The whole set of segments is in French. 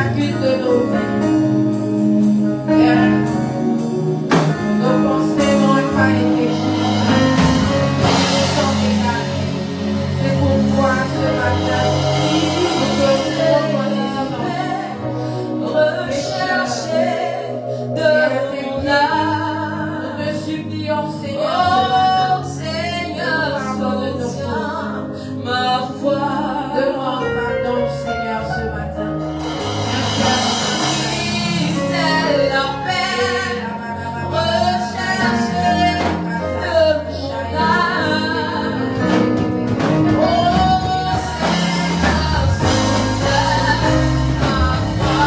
chacune de nos vies. Père, nos pensées n'ont pas été changées. Nous sommes égarés. C'est pourquoi ce matin, nous te rechercher de mon âme. Nous te supplions, Seigneur, soutiens ma foi. Demande pardon, Seigneur, ce matin. C'est la paix, rechercher de mon âme. Oh, Seigneur, soutiens ma foi.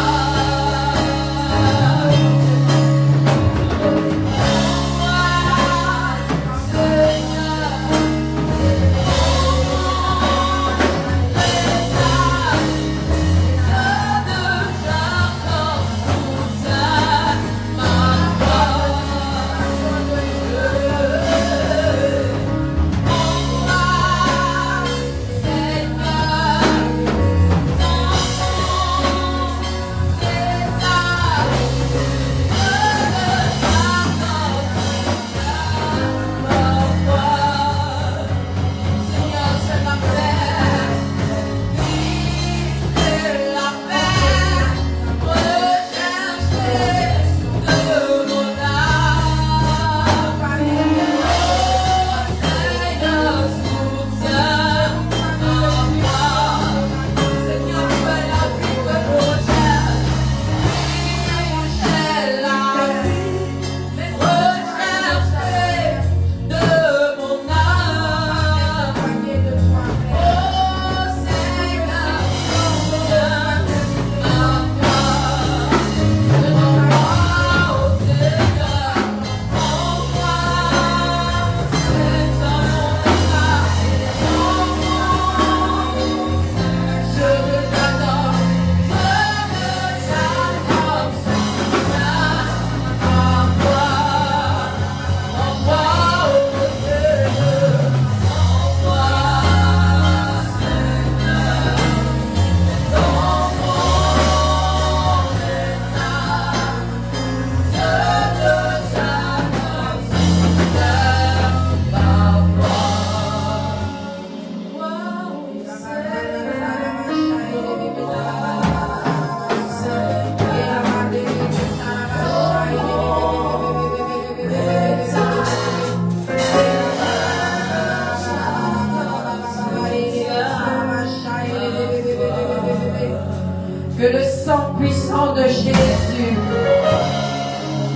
Que le sang puissant de Jésus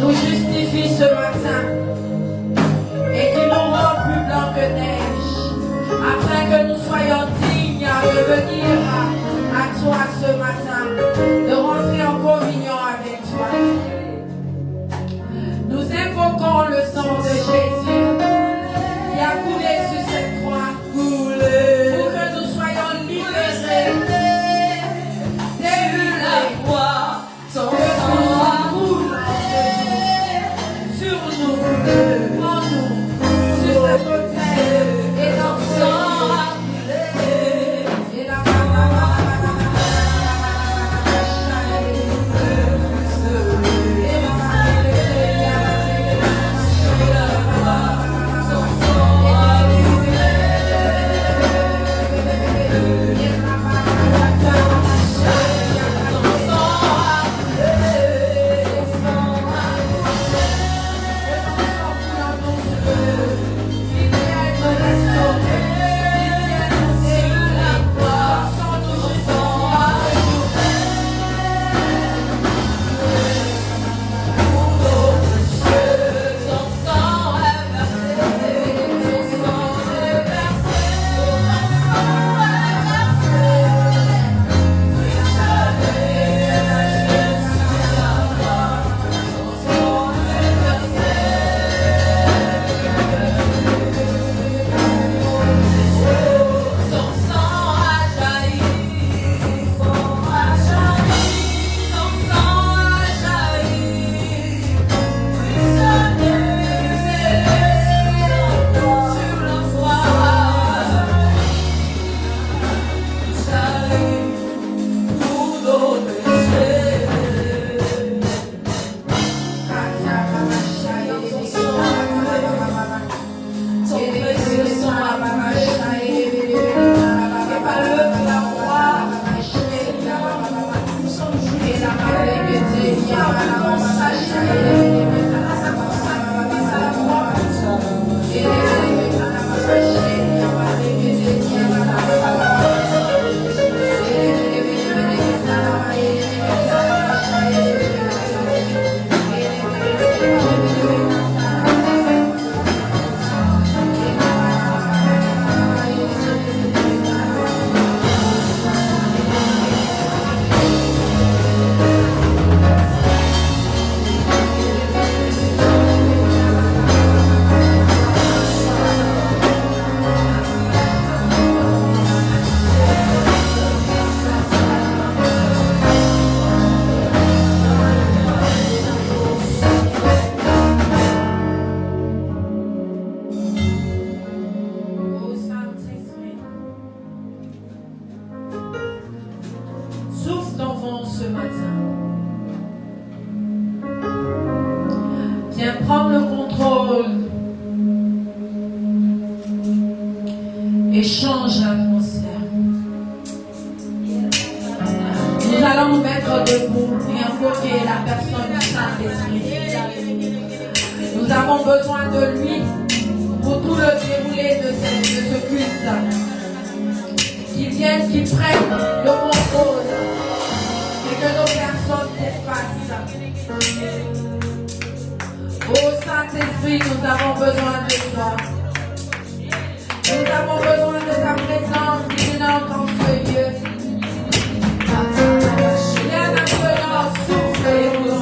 nous justifie ce matin et qu'il nous rend plus blanc que neige, afin que nous soyons dignes de venir à toi ce matin, de rentrer en communion avec toi. Nous invoquons le sang de Jésus qui a coulé sur cette croix pour que nous soyons libérés. Ton sang roule sur nous, en nous, sur cette autel, et ton sang a coulé. Et la matin. Viens prendre le contrôle et change l'atmosphère. Nous allons nous mettre debout et invoquer la personne du Saint-Esprit. Nous avons besoin de lui pour tout le déroulé de ce culte. Qu'il vienne, qu'il prenne le contrôle et que nos personnes s'effacent. Ô Saint-Esprit, nous avons besoin de toi. Nous avons besoin de ta présence imminente en ce lieu. Viens maintenant, souffle et nous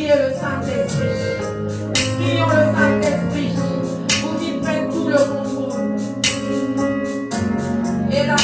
prier le Saint-Esprit. Prions le Saint-Esprit pour qu'il prenne tout le contrôle. Et la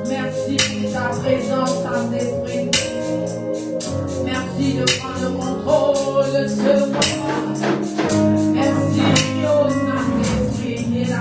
Merci pour ta présence, Saint-Esprit. Merci de prendre le contrôle de ce moment. Merci, oh Saint-Esprit. Et la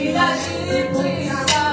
Il agit,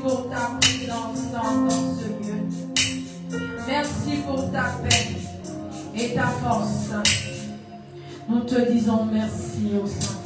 pour ta présence dans ce lieu. Merci pour ta paix et ta force. Nous te disons merci au Saint-Esprit.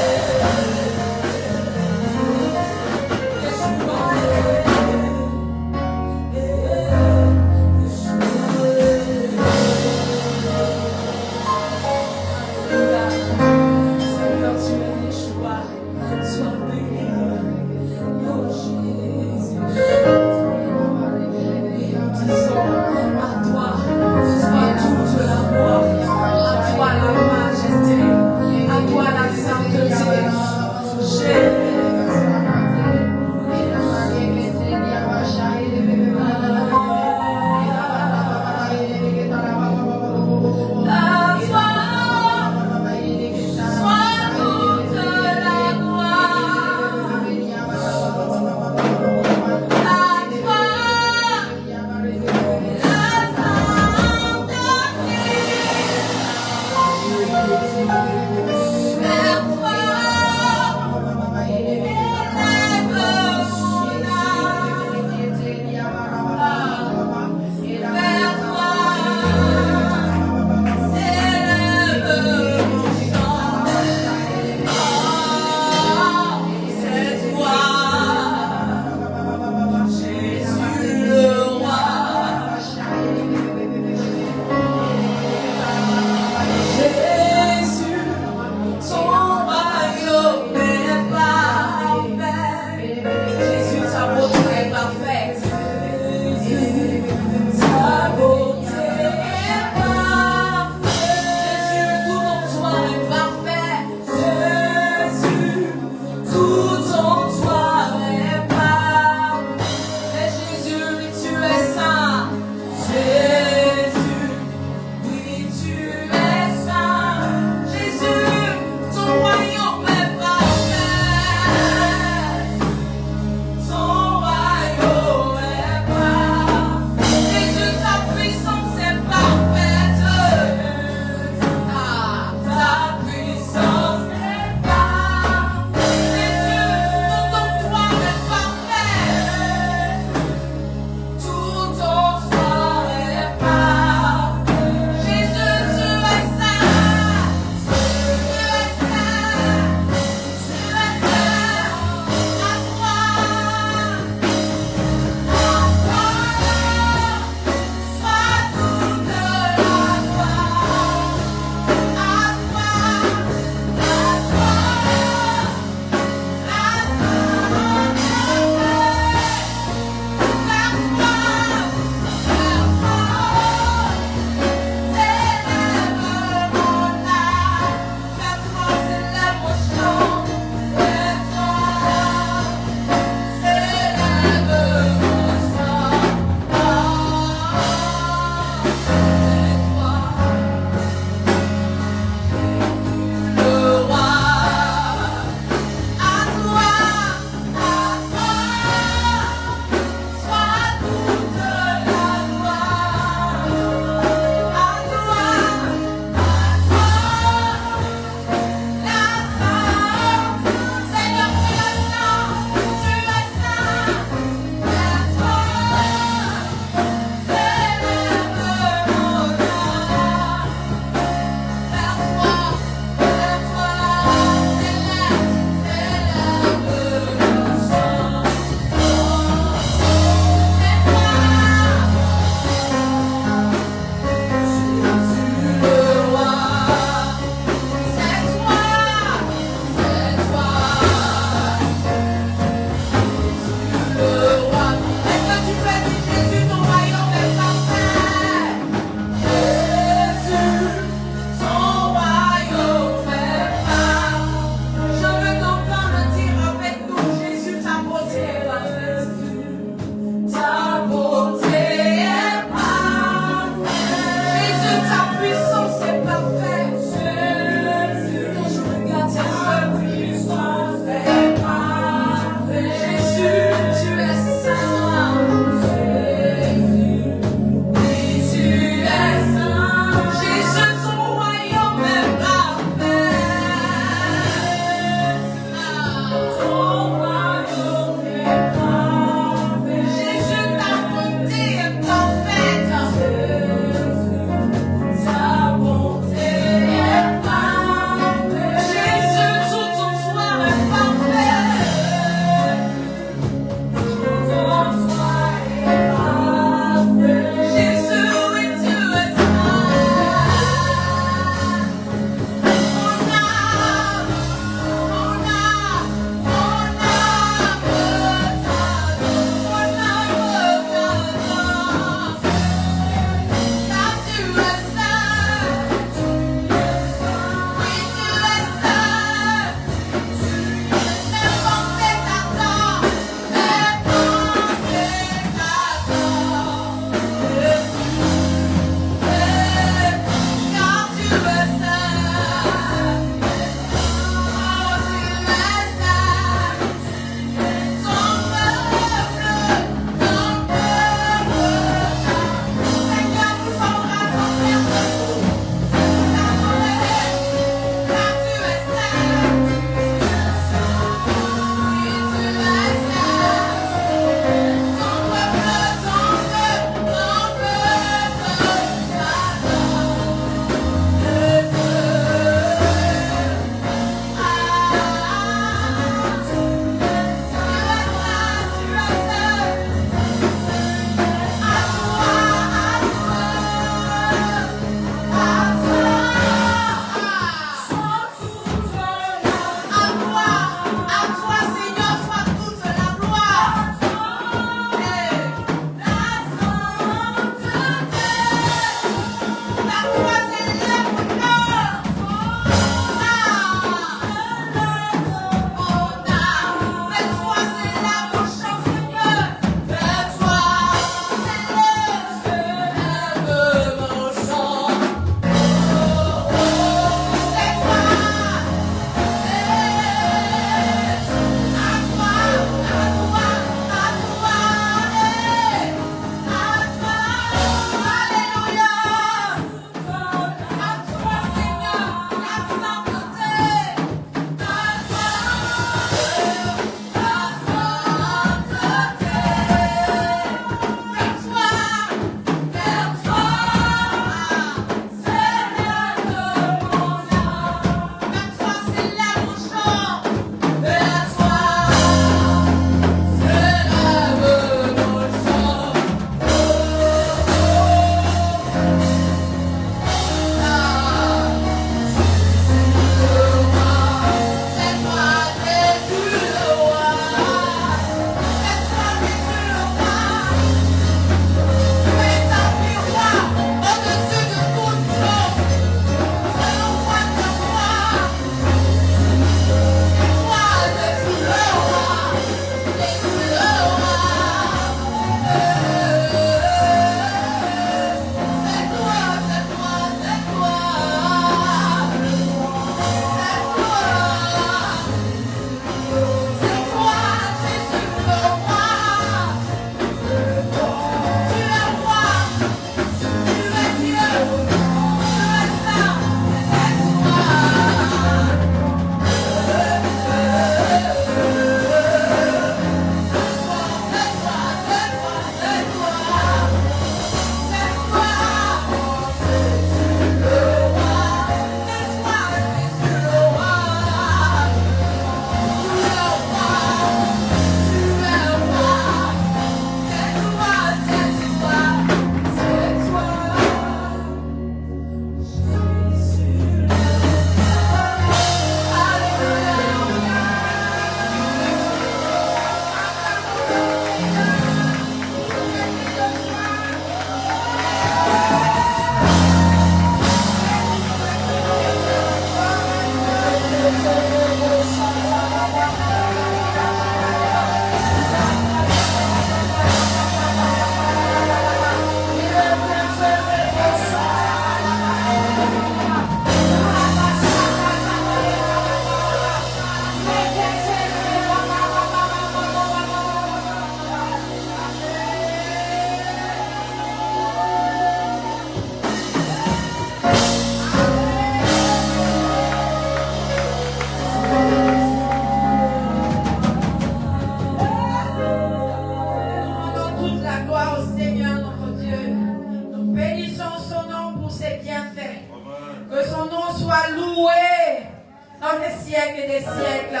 siècles et des siècles.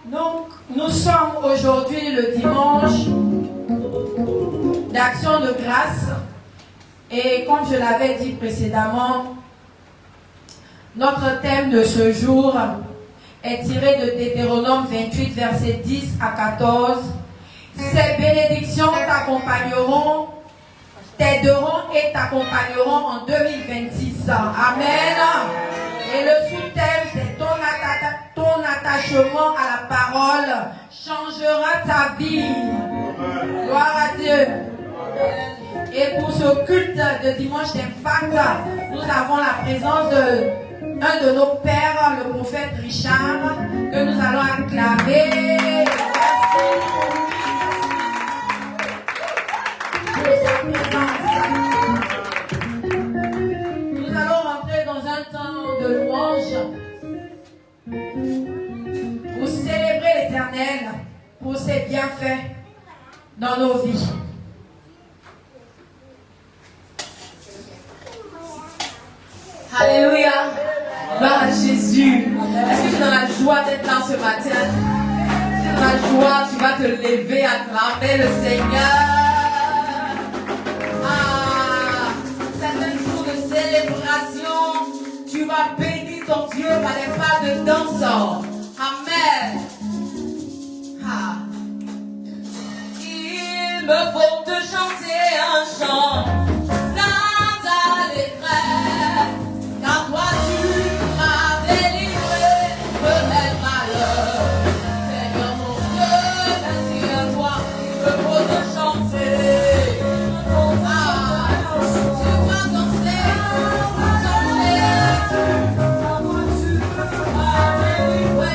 Donc, nous sommes aujourd'hui le dimanche d'action de grâce. Et comme je l'avais dit précédemment, notre thème de ce jour est tiré de Deutéronome 28, versets 10 à 14. Ces bénédictions t'accompagneront, t'aideront et t'accompagneront en 2026. Amen. Et le sous-thème, c'est ton attachement à la parole changera ta vie. Gloire à Dieu. Et pour ce culte de dimanche d'impact, nous avons la présence d'un de nos pères, le prophète Richard, que nous allons acclamer. Nous allons rentrer dans un temps de louange pour célébrer l'Éternel pour ses bienfaits dans nos vies. Alléluia. Gloire à Jésus. Est-ce que tu es dans la joie d'être là ce matin? Tu es dans la joie, tu vas te lever, acclamer le Seigneur. Ah, c'est un jour de célébration. Tu vas bénir ton Dieu par les pas de danse. Amen. Ah. Il me faut te chanter un chant. Dans ta détresse. Car toi tu m'as délivré de mes malheurs. Seigneur mon Dieu, merci à toi, il me faut te chanter. Ah, tu vas danser, chanter. Car toi tu m'as délivré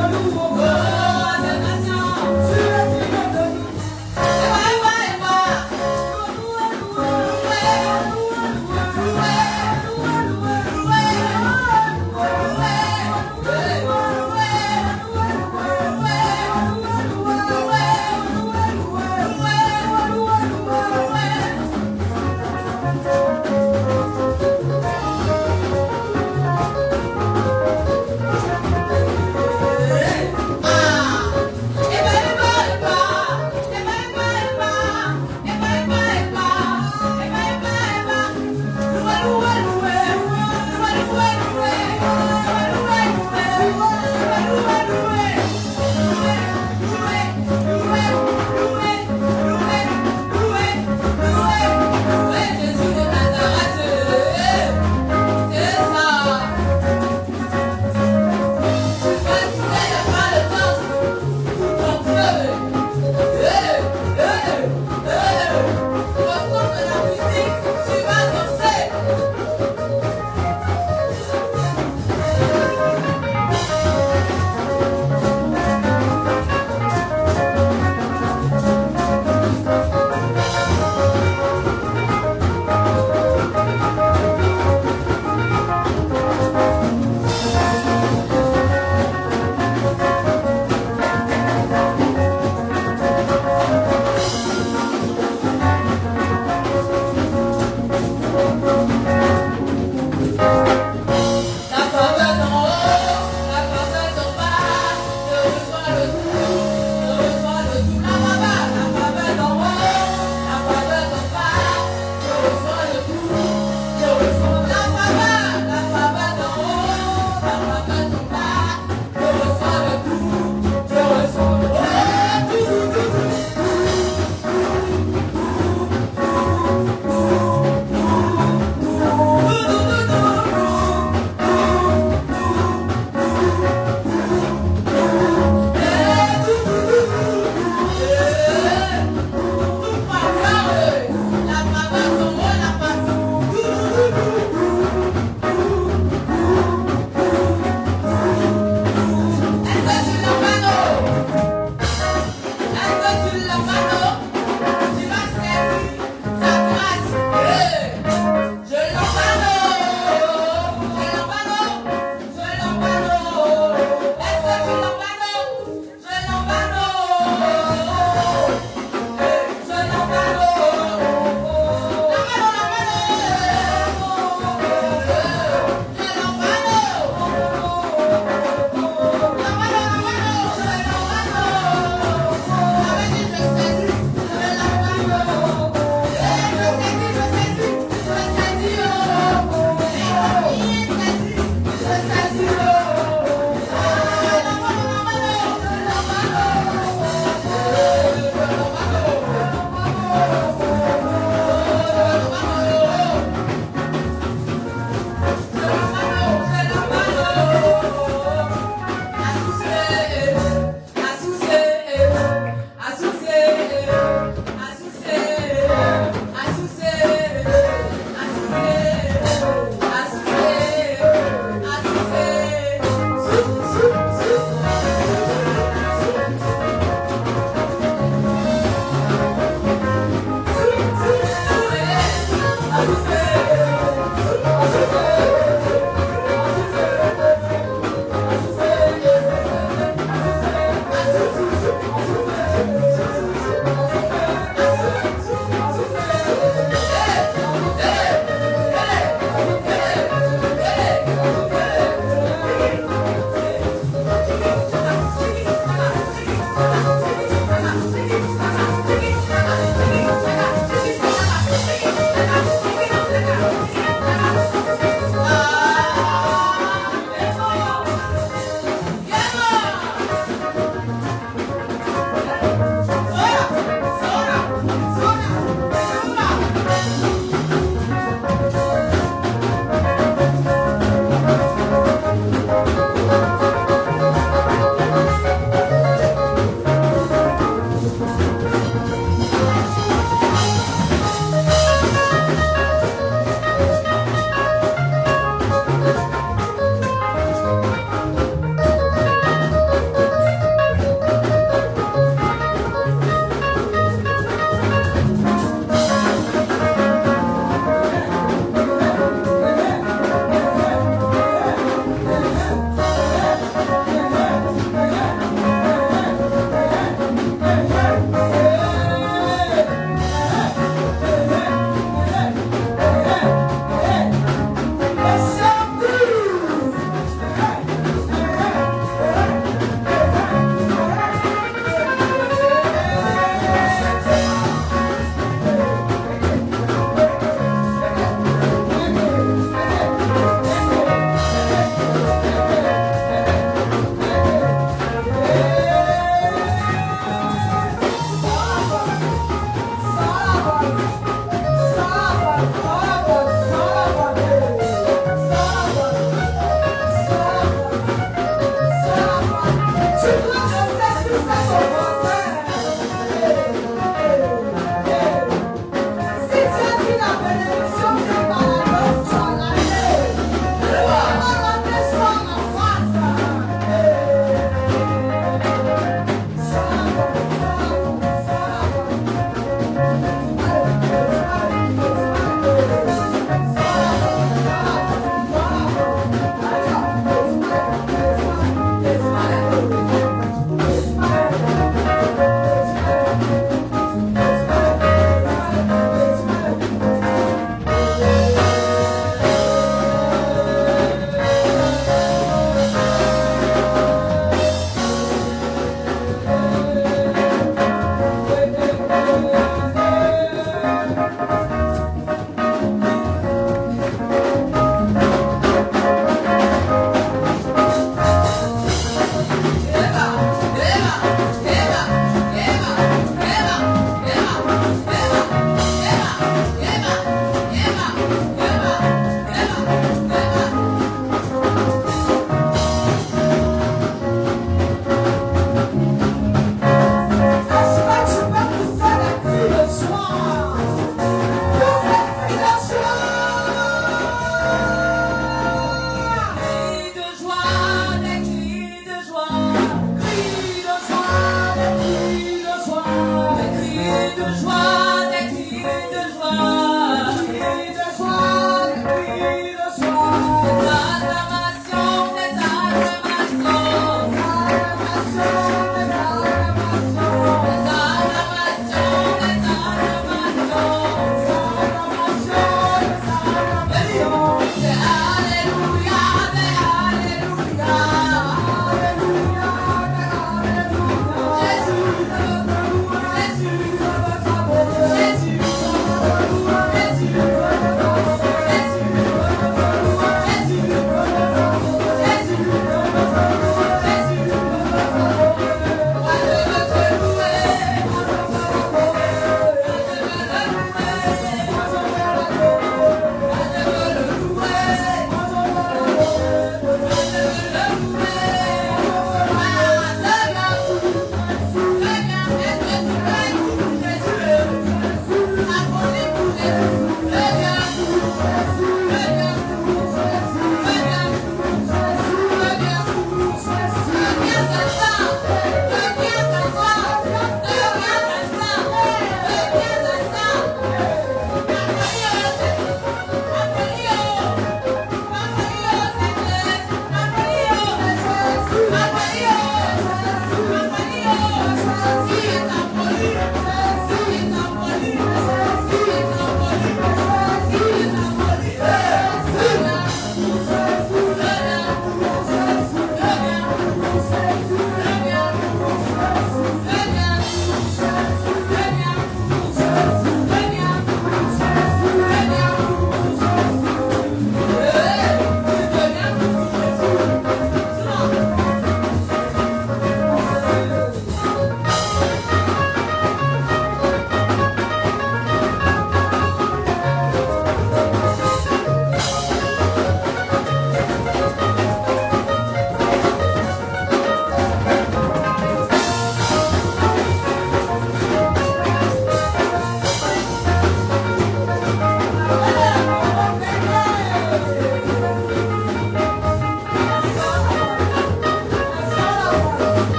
Hey!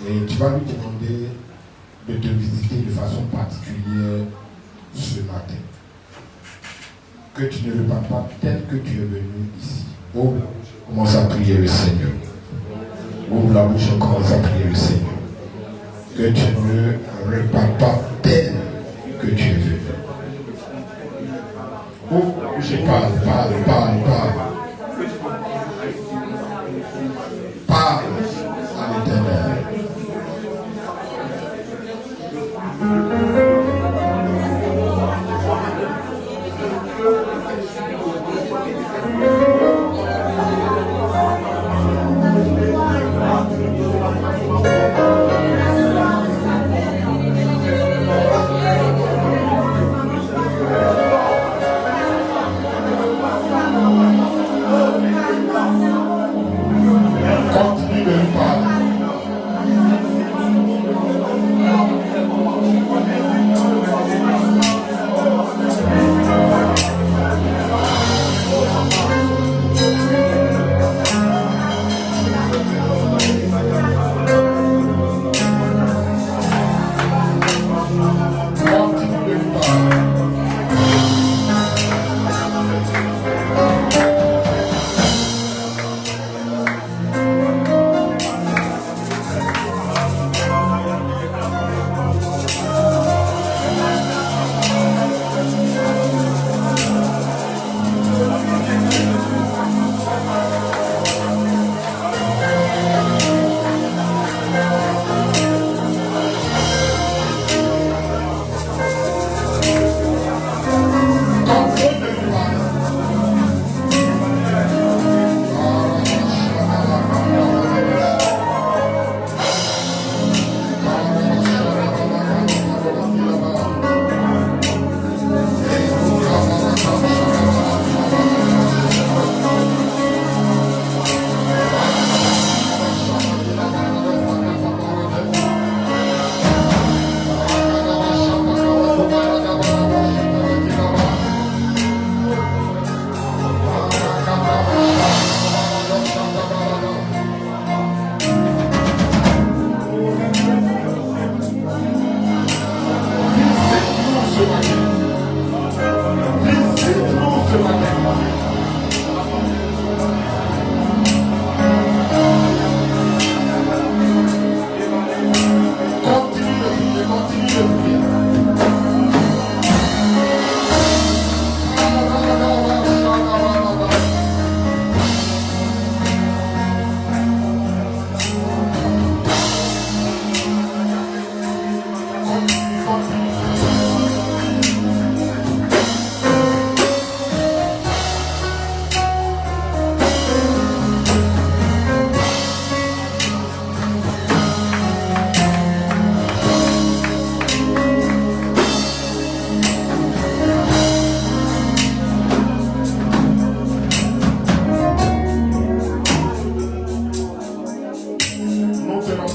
Et tu vas lui demander de te visiter de façon particulière ce matin. Que tu ne le parles pas tel que tu es venu ici. Ouvre la bouche, commence à prier le Seigneur. Ouvre la bouche et commence à prier le Seigneur. Que tu ne le parles pas tel que tu es venu. Ouvre la bouche et parle. Parle à l'Éternel. Continue de nous parler.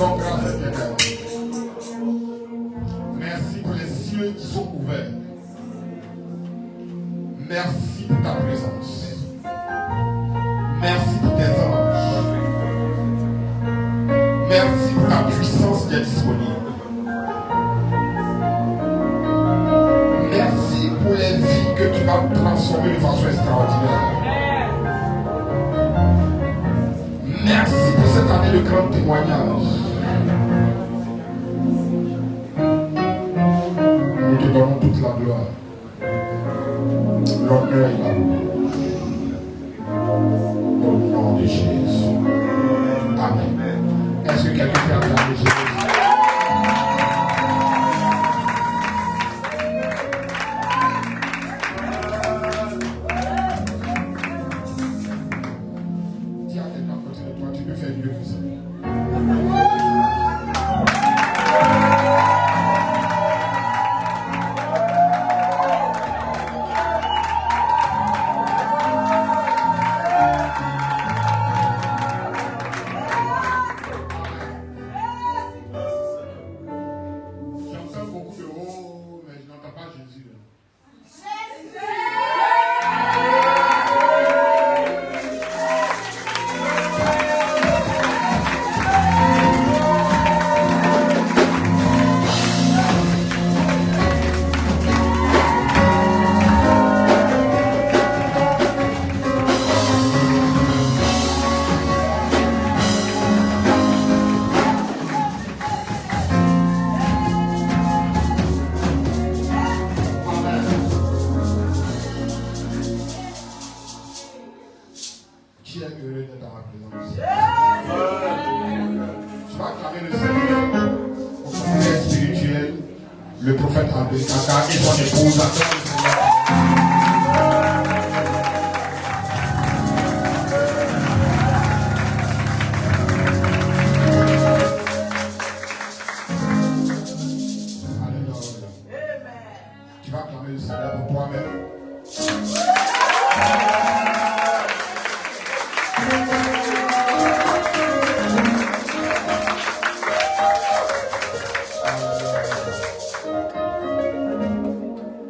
rendons grâce éternellement. Merci pour les cieux qui sont ouverts. Merci pour ta présence. Merci pour tes anges. Merci pour ta puissance qui est disponible. Merci pour les vies que tu vas transformer de façon extraordinaire. Merci pour cette année de grand témoignage. Nous te donnons toute la gloire, l'honneur et la louange. Au nom de Jésus. Amen. Est-ce que quelqu'un peut acclamer Jésus? Dis à quelqu'un à côté de toi, tu peux faire mieux que ça. J'entends beaucoup de oh, mais je n'entends pas Jésus. Qui est heureux d'être dans ma présence? Tu vas acclamer le Seigneur au conseil spirituel, le prophète André Kaka et son épouse. Acclame le Seigneur. Alléluia. Tu vas acclamer le Seigneur pour toi-même.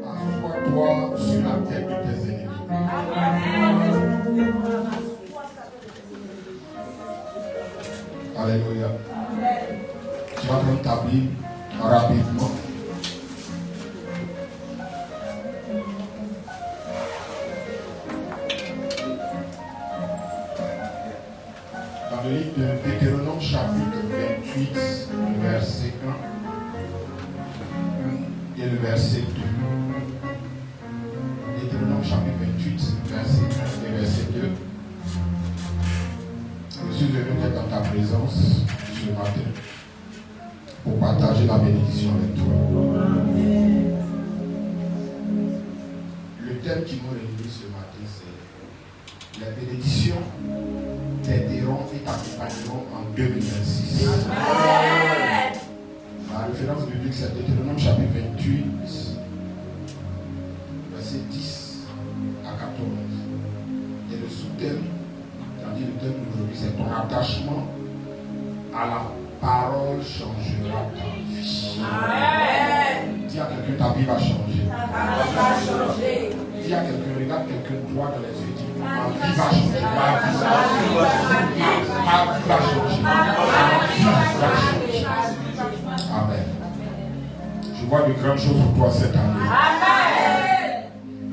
Assois-toi sur la tête de tes ennemis. Alléluia. Tu vas prendre ta Bible rapidement. Dans le livre de Deutéronome chapitre 28, le verset 1 et le verset 2. Deutéronome chapitre 28, verset 1 et verset 2. Je suis venu être dans ta présence ce matin pour partager la bénédiction avec toi. Le thème qui nous réunit ce matin, c'est la bénédiction t'aideront et t'accompagneront en 2026. La référence biblique, c'est Deutéronome chapitre 28, verset 10 à 14. Et le sous-thème, c'est-à-dire le thème d'aujourd'hui, c'est ton attachement à la parole changera ta vie. Amen. Dis à quelqu'un, ta vie va changer. Ta vie va changer. Dis à quelqu'un, regarde quelqu'un droit dans les yeux, dis, ma vie va changer. Ma vie va changer. Ma vie va changer. Amen. Je vois de grandes choses pour toi cette année. Amen.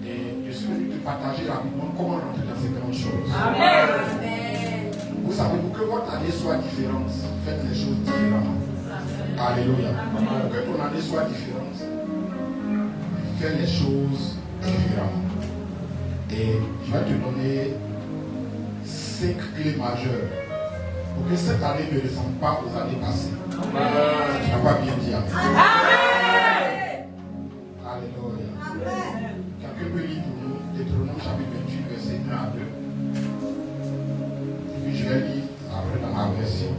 Et je suis venu te partager rapidement comment rentrer dans ces grandes choses. Amen. Vous savez, pour que votre année soit différente, faites les choses différemment. Alléluia. Pour que ton année soit différente, fais les choses différemment. Et je vais te donner 5 clés majeures pour que cette année ne ressemble pas aux années passées. Tu n'as pas bien dit amen. Alléluia. Quelqu'un peut lire pour nous Deutéronome chapitre 28, verset 1 à 2. Et puis je vais lire après dans ma version.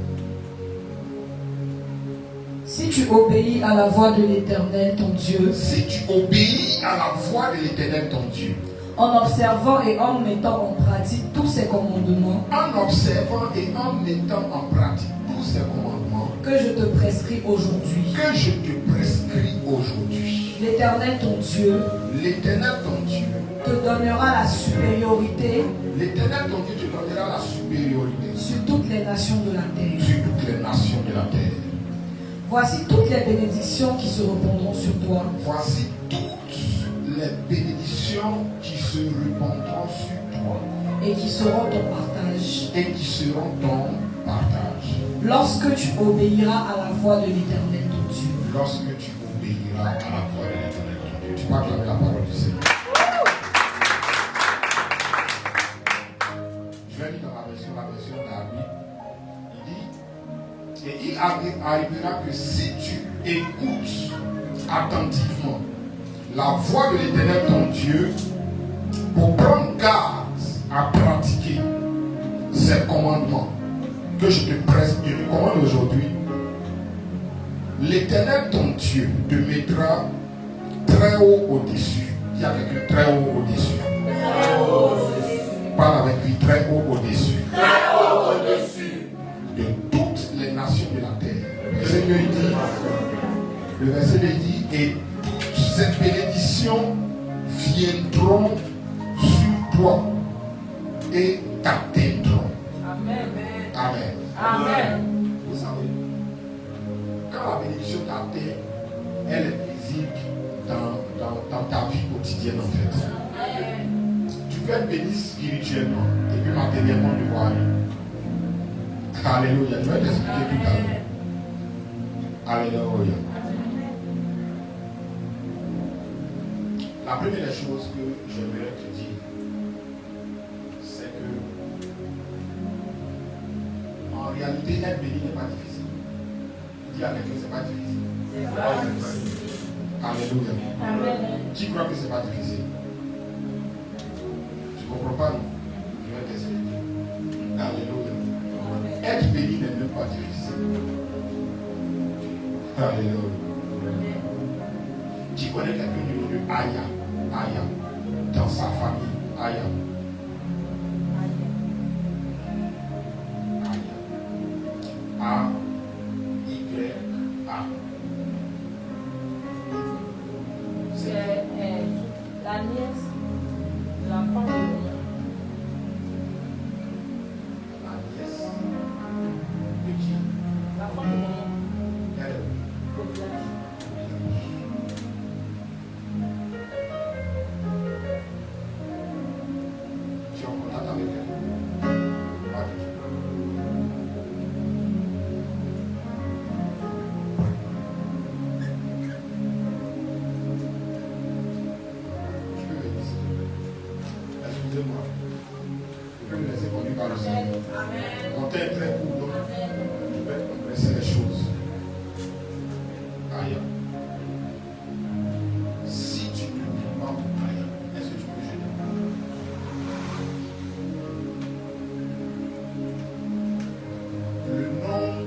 Si tu obéis à la voix de l'Éternel ton Dieu, Si tu obéis à la voix de l'Éternel ton Dieu, en observant et en mettant en pratique tous ses commandements en observant et en mettant en pratique tous ces commandements que que je te prescris aujourd'hui. Que je te prescris aujourd'hui. L'Éternel ton Dieu L'Éternel ton Dieu. te donnera la supériorité L'Éternel ton Dieu te donnera la supériorité sur toutes les nations de la terre. sur toutes les nations de la terre. Voici toutes les bénédictions qui se répandront sur toi Voici toutes les bénédictions qui se répandront sur toi et qui seront ton partage. et qui seront ton partage. Lorsque tu obéiras à la voix de l'Éternel ton Dieu. Lorsque tu obéiras à la voix de l'Éternel ton Dieu. Tu peux acclamer la parole du Seigneur. Je vais lire dans la version d'Arby. Il dit, et il arrivera que si tu écoutes attentivement la voix de l'Éternel ton Dieu pour prendre garde à pratiquer ces commandements que je te commande aujourd'hui, l'Éternel ton Dieu te mettra très haut au-dessus. Il y a quelqu'un très haut au-dessus. Parle avec lui, très haut au-dessus. De toutes les nations de la terre. Le verset dit, et ces bénédictions viendront sur toi et t'atteindront. Amen. Amen. Amen. Vous savez, quand la bénédiction t'atteint, elle est visible dans ta vie quotidienne en fait. Tu peux être béni spirituellement et puis matériellement ne voir rien. Alléluia. Je vais t'expliquer tout à l'heure. Alléluia. La première des choses que j'aimerais te dire, c'est que en réalité, être béni n'est pas difficile. Dis à quelqu'un, c'est pas difficile. Alléluia. Qui croit que c'est pas difficile? Tu ne comprends pas, non? Je vais t'expliquer. Alléluia. Être béni n'est même pas difficile. Alléluia. Qui connaît quelqu'un du nom de Aya? Aya. Dans sa famille. Aya. A, Y, A. C'est la nièce de la femme de mon La nièce de qui? La femme de mon Elle. village. Tu es en contact avec elle? Pas du tout. Tu peux venir ici. Excusez-moi. Tu peux me laisser conduire par le Seigneur. Mon temps est très court, donc je vais compresser les choses. Aïe. Si tu ne pries pas pour Aïe, est-ce que tu peux jeûner? Le nombre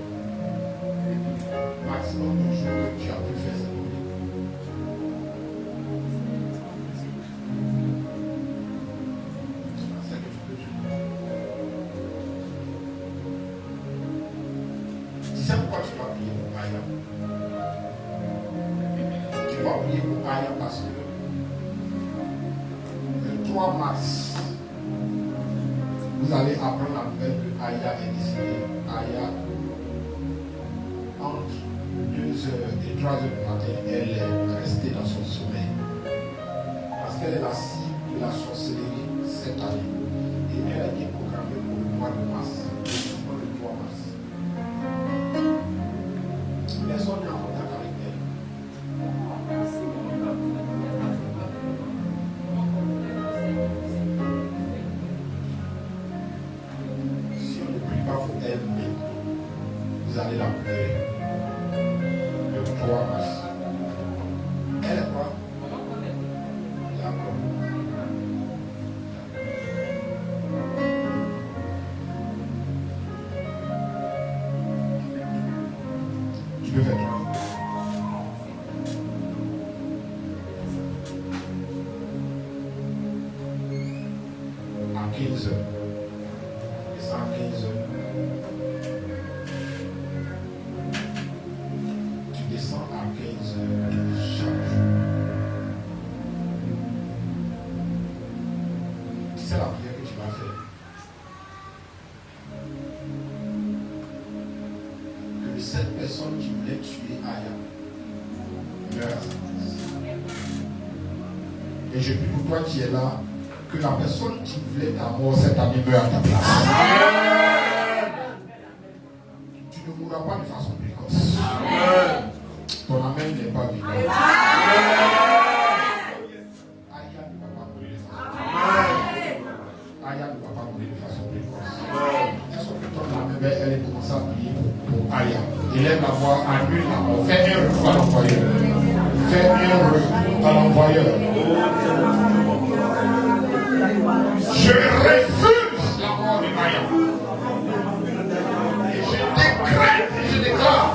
maximum de jours que tu as pu faire, c'est combien? C'est que tu peux jeûner. Tu sais pourquoi tu dois prier pour Aya? Tu dois prier pour Aya parce que le 3 mars, vous allez apprendre la nouvelle que Aya est décédée. Aya, entre 2h et 3h du matin, elle est restée dans son sommeil. Parce qu'elle est la cible de la sorcellerie cette année. Et elle a été programmée pour le mois de mars, le 3 mars. Personne n'est en contact avec elle. Si on ne prie pas pour elle, mais vous allez la pleurer. Le 3 mars. Elle est quoi? D'accord. Tu peux faire quoi? À 15h. Et ça à 15h. cette personne qui voulait tuer Aya meurt à sa place. Et je prie pour toi qui es là, que la personne qui voulait ta mort cette année meure à ta place. Tu ne mourras pas de façon précoce. Ton amen n'est pas vide. Aya ne va pas mourir de façon précoce. Aya ne va pas mourir de façon précoce. Est-ce que ton amen, elle est commencée à prier pour Aya? Élève la voix, annule la mort. Fais un retour à l'envoyeur. Fais un retour à l'envoyeur. Je refuse la mort de Aya. Et je décrète et je déclare.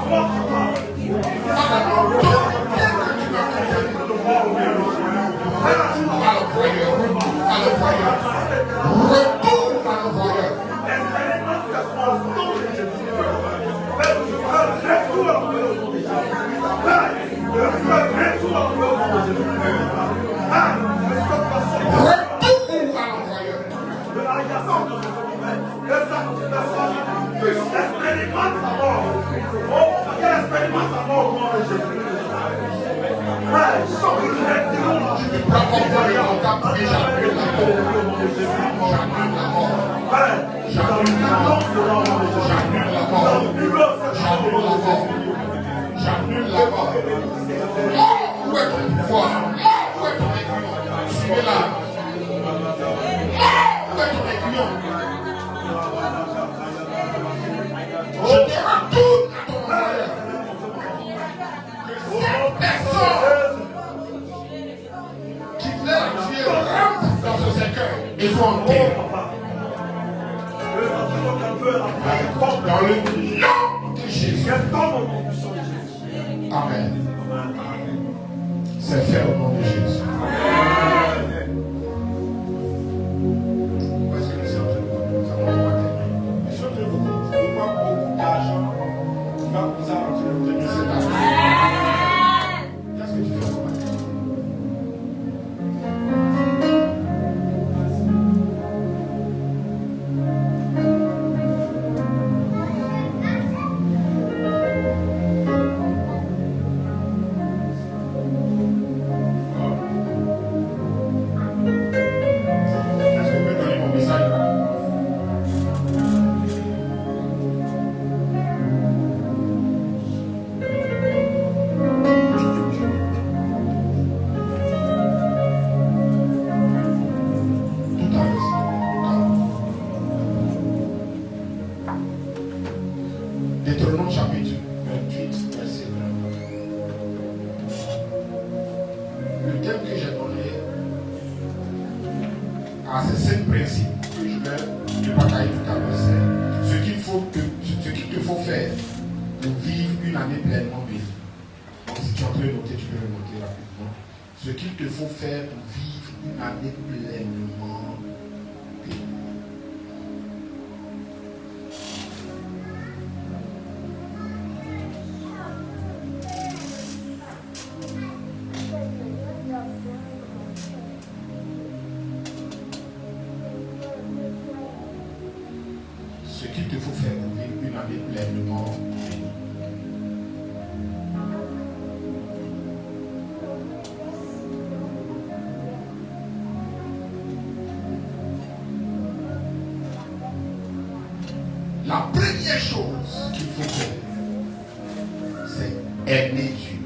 J'annule la mort. Où est ton pouvoir? Où est ton aiguillon? Suivez-la. Où est ton aiguillon? Je te retourne à ton envoyeur. Que cette personne qui voulait la tuer rentre dans ce cercueil et soit enterrée. Dans le nom de Jésus. Amen. C'est fait au nom de Jésus. Où est-ce que nous sommes? Nous avons pas terminé. Mais si on ne vous pas beaucoup d'argent, tu vas commencer à rentrer dans cet argent. Qu'est-ce que tu fais au matin? Deutéronome chapitre 28, verset 1. Le thème que j'ai donné à ces 5 principes que je vais départager tout à l'heure, c'est ce qu'il te faut faire pour vivre une année pleinement bénie. Donc si tu es en train de noter, tu peux le noter rapidement. Ce qu'il te faut faire pour vivre une année pleinement bénie. Ce qu'il te faut faire pour vivre une année pleinement bénie. La première chose qu'il faut faire, c'est aimer Dieu.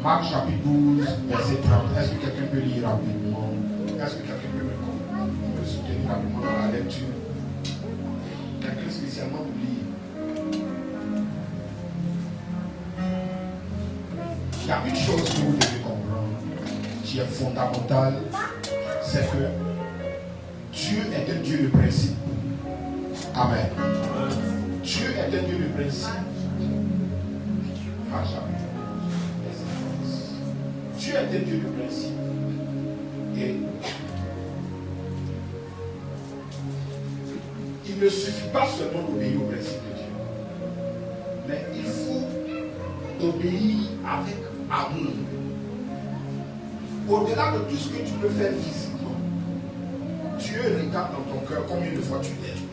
Marc chapitre 12, verset 30. Est-ce que quelqu'un peut lire rapidement? Est-ce que quelqu'un peut me soutenir rapidement dans la lecture? Quelqu'un spécialement pour lire. Il y a une chose que vous devez comprendre qui est fondamentale, c'est que Dieu est un Dieu de principe. Amen. Dieu est un Dieu de principe. Marc chapitre 12. Dieu est un Dieu de principe. Et il ne suffit pas seulement d'obéir au principe de Dieu, mais il faut obéir avec amour. Au-delà de tout ce que tu peux faire physiquement, Dieu regarde dans ton cœur combien de fois tu l'aimes.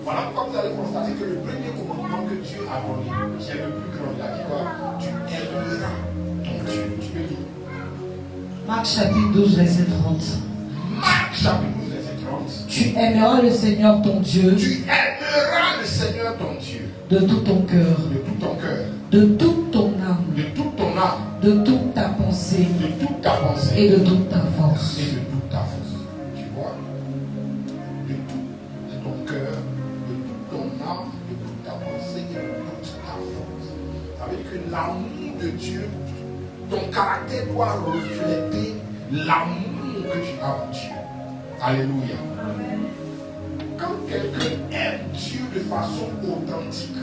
Voilà pourquoi vous allez constater que le premier commandement que Dieu a à ton niveau, qui est le plus grand. Il a dit quoi? Tu aimeras ton Dieu. Tu peux lire. Marc chapitre 12, verset 30. Marc chapitre 12, verset 30. Tu aimeras le Seigneur ton Dieu Tu aimeras le Seigneur ton Dieu de tout ton cœur, de tout ton cœur, de toute ton âme, de toute ton âme, de toute ta pensée de toute ta pensée et de toute ta force. et de toute ta force. Tu vois? De tout ton cœur, de toute ton âme, de toute ta pensée et de toute ta force. Ça veut dire que l'amour de Dieu, ton caractère doit refléter l'amour que tu as pour Dieu. Alléluia. Quand quelqu'un aime Dieu de façon authentique,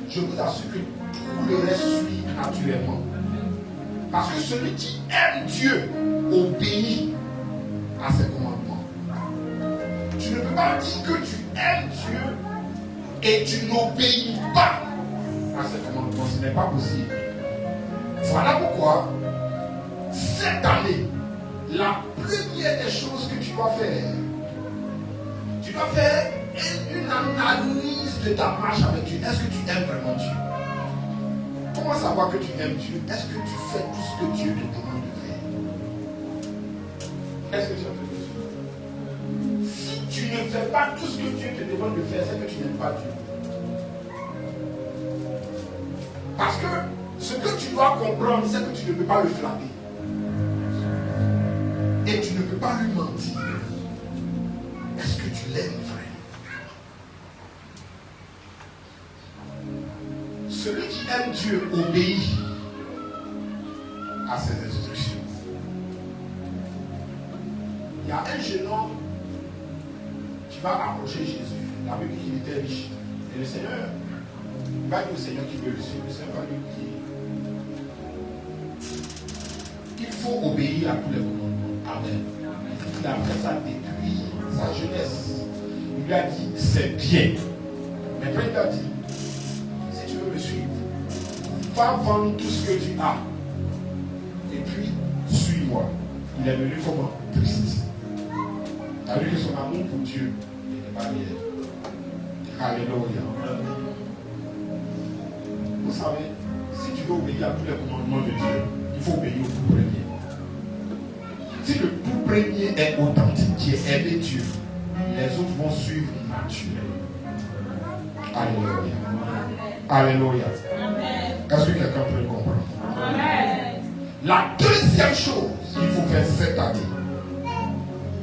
je vous assure que tout le reste suit naturellement. Parce que celui qui aime Dieu obéit à ses commandements. Tu ne peux pas dire que tu aimes Dieu et tu n'obéis pas à ses commandements. Ce n'est pas possible. Voilà pourquoi, cette année, la première des choses que tu dois faire, tu dois faire une analyse de ta marche avec Dieu. Est-ce que tu aimes vraiment Dieu? Comment savoir que tu aimes Dieu? Est-ce que tu fais tout ce que Dieu te demande de faire? Est-ce que tu as fait? Si tu ne fais pas tout ce que Dieu te demande de faire, c'est que tu n'aimes pas Dieu. Parce que ce que tu dois comprendre, c'est que tu ne peux pas le flatter. Et tu ne peux pas lui mentir. Est-ce que tu l'aimes vraiment? Celui qui aime Dieu obéit à ses instructions. Il y a un jeune homme qui va approcher Jésus. La Bible dit qu'il était riche. Et le Seigneur, il va dire au Seigneur qui veut le suivre. Le Seigneur va lui dire il faut obéir à tous les commandements. Amen. Il a fait ça depuis sa jeunesse. Il lui a dit c'est bien. Maintenant il a dit si tu veux me suivre, va vendre tout ce que tu as et puis suis-moi. Il est venu comment? Triste. Il a vu que son amour pour Dieu n'était pas réel. Alléluia. Vous savez, si tu veux obéir à tous les commandements de Dieu, il faut obéir au tout premier. Si le tout premier est authentique, qui est aimer Dieu, les autres vont suivre naturellement. Alléluia. Alléluia. Est-ce que quelqu'un peut le comprendre? Amen. La deuxième chose qu'il faut faire cette année,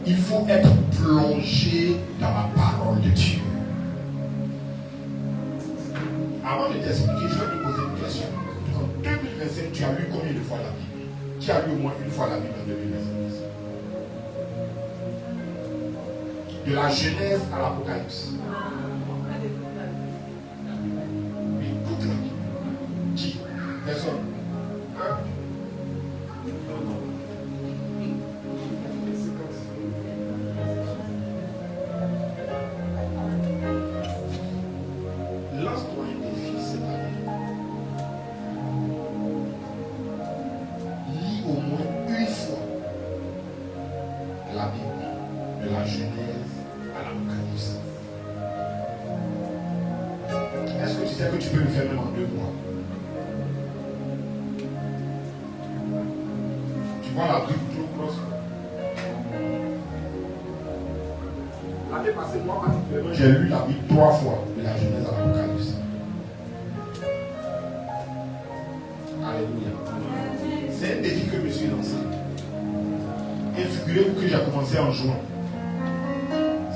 il faut être plongé dans la parole de Dieu. Avant de t'expliquer, je vais te poser une question. En 2025, tu as lu combien de fois la Bible? Qui a lu au moins une fois la Bible en 2025? De la Genèse à l'Apocalypse. Oui, toute la Bible. Qui? Personne. Hein? Lance-toi un défi cette année. Lis au moins une fois la Bible, de la Genèse à l'Apocalypse. Est-ce que tu sais que tu peux le faire même en 2 mois? Tu vois la Bible trop grosse? L'année passée, moi particulièrement, j'ai lu la Bible 3 fois, de la Genèse à l'Apocalypse. Alléluia. C'est un défi que je me suis lancé. Et figurez-vous que j'ai commencé en juin.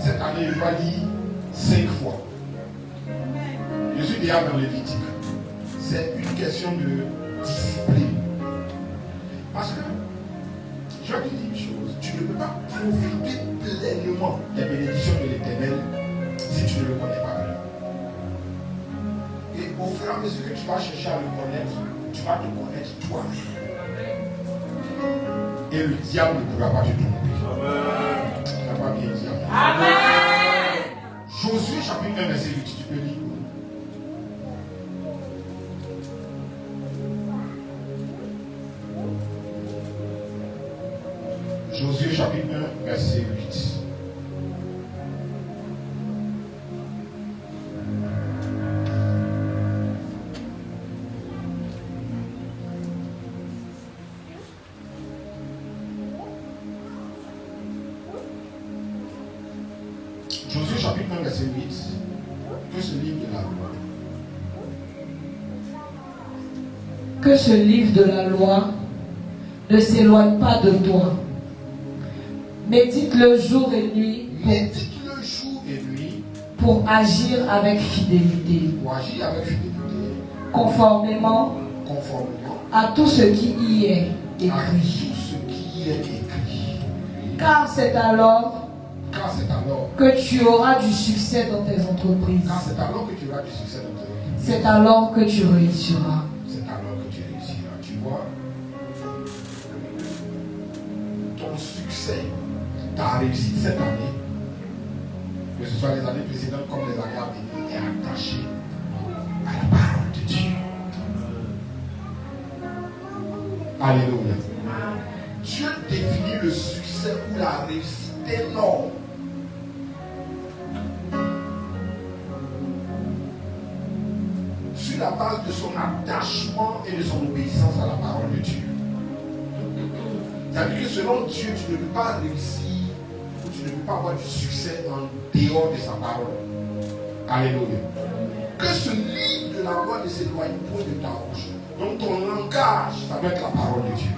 Cette année, je dois lire 5 fois. Je suis déjà dans Lévitique. C'est une question de discipline. Parce que, je vais te dire une chose, tu ne peux pas profiter pleinement des bénédictions de l'Éternel si tu ne le connais pas vraiment. Et au fur et à mesure que tu vas chercher à le connaître, tu vas te connaître toi-même. Et le diable ne pourra pas te tromper. Amen. Tu n'as pas bien dit amen. Amen. Josué chapitre 1 verset 8, tu peux lire. Josué chapitre 1 verset 8. verset 8. Que ce livre de la loi. Que ce livre de la loi ne s'éloigne pas de toi. Médite-le jour et nuit Médite-le jour et nuit pour agir avec fidélité, pour agir avec fidélité, conformément à tout ce qui y est à écrit. tout ce qui est écrit. Car c'est alors Car c'est alors que tu auras du succès dans tes entreprises. Car c'est alors que tu auras du succès dans ta vie. C'est alors que tu réussiras. C'est alors que tu réussiras. Tu vois, ton succès, ta réussite cette année, que ce soit les années précédentes comme les années à venir, est attaché à la parole de Dieu. Alléluia. Dieu définit le succès ou la réussite énorme sur la base de son attachement et de son obéissance à la parole de Dieu. C'est-à-dire que selon Dieu, tu ne peux pas réussir ou tu ne peux pas avoir du succès en dehors de sa parole. Alléluia. Que ce livre de la loi ne s'éloigne point de ta bouche. Donc ton langage, ça doit être la parole de Dieu.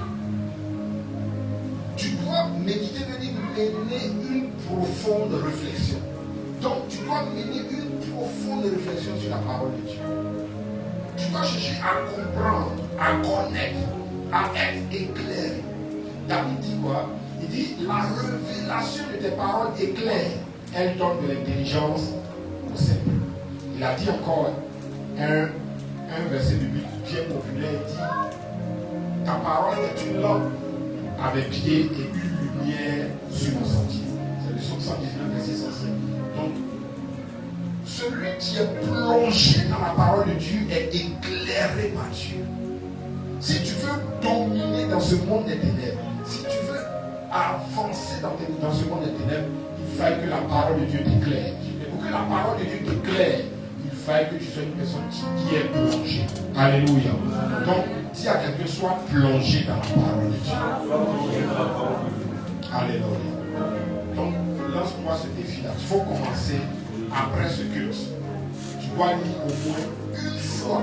Tu dois méditer, veut dire mener une profonde réflexion. Donc tu dois mener une profonde réflexion sur la parole de Dieu. Tu dois chercher à comprendre, à connaître, à être éclairé. David dit quoi? Il dit la révélation de tes paroles éclaire. Elle donne de l'intelligence au simple. Il a dit encore un verset biblique bien populaire. Il dit ta parole est une lampe à mes pieds et une lumière sur mon sentier. C'est le psaume 119 verset 105. Donc celui qui est plongé dans la parole de Dieu est éclairé par Dieu. Si tu veux dominer dans ce monde des ténèbres, si tu veux avancer dans ce monde des ténèbres, il faille que la parole de Dieu t'éclaire. Et pour que la parole de Dieu t'éclaire, il faille que tu sois une personne qui est plongée. Alléluia. Donc, si à quelqu'un soit plongé dans la parole de Dieu. Alléluia. Donc, lance-moi ce défi-là. Il faut commencer après ce culte. Tu dois lire au moins une fois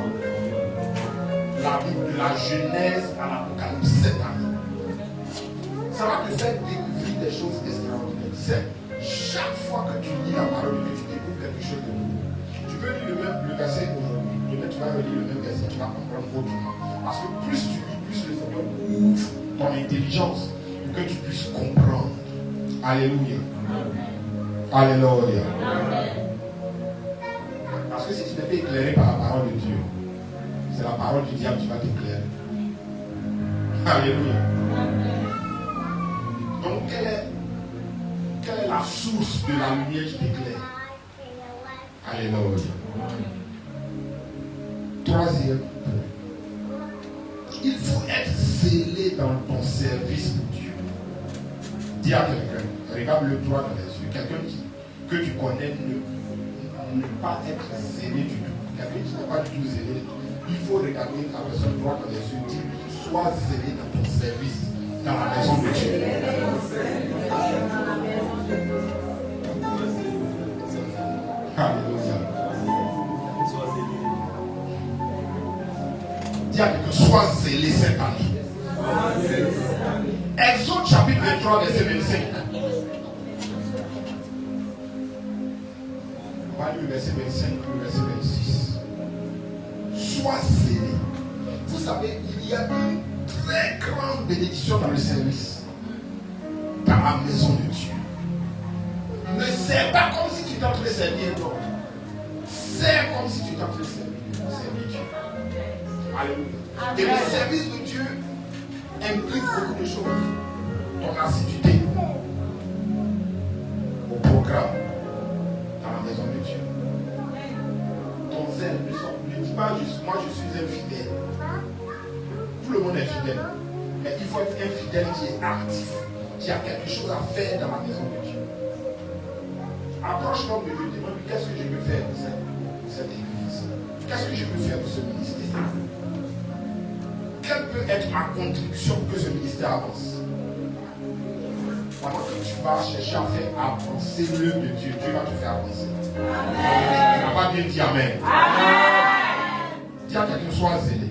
la Bible de la Genèse à l'Apocalypse cette année. Ça va te faire découvrir des choses extraordinaires. C'est chaque fois que tu lis la parole de Dieu, tu découvres quelque chose de nouveau. Tu peux lire le verset aujourd'hui, demain tu vas relire le même verset, tu vas comprendre autrement. Parce que plus tu lis, plus le Seigneur ouvre ton intelligence pour que tu puisses comprendre. Alléluia. Alléluia. Parce que si tu n'es pas éclairé par la parole de Dieu, c'est la parole du diable qui va t'éclairer. Alléluia. Donc, quelle est la source de la lumière qui t'éclaire? Alléluia. Troisième point. Il faut être zélé dans ton service pour Dieu. Dis à quelqu'un, regarde-le droit dans les yeux. Quelqu'un que tu connais ne pas être zélé du tout. Quelqu'un qui n'est pas du tout zélé. Il faut regarder la personne droit dans les yeux. Dis, sois zélé dans ton service, dans la maison de Dieu. Alléluia. Dis à quelqu'un, sois zélé cette année. Exode chapitre 23, verset 25. On va lire le verset 25 ou le verset 26. Sois zélé. Vous savez, il y a une très grande bénédiction dans le service, dans la maison de Dieu. Ne sers pas comme si tu étais en train de servir un autre. Sers comme si tu étais en train de servir Dieu. Alléluia. Et le service de Dieu implique beaucoup de choses. Ton assiduité au programme dans la maison de Dieu. Ton zèle, ne dis pas juste, moi je suis infidèle. Tout le monde est fidèle. Mais il faut être un fidèle qui est actif, qui a quelque chose à faire dans la maison de Dieu. Approche l'homme de Dieu, demande qu'est-ce que je peux faire pour cette église? Qu'est-ce que je peux faire pour ce ministère? Quelle peut être ma contribution pour que ce ministère avance? Pendant que tu vas chercher à faire avancer l'œuvre de Dieu, Dieu va te faire avancer. Tu n'as pas bien dit Amen. Dis à quelqu'un, sois zélé.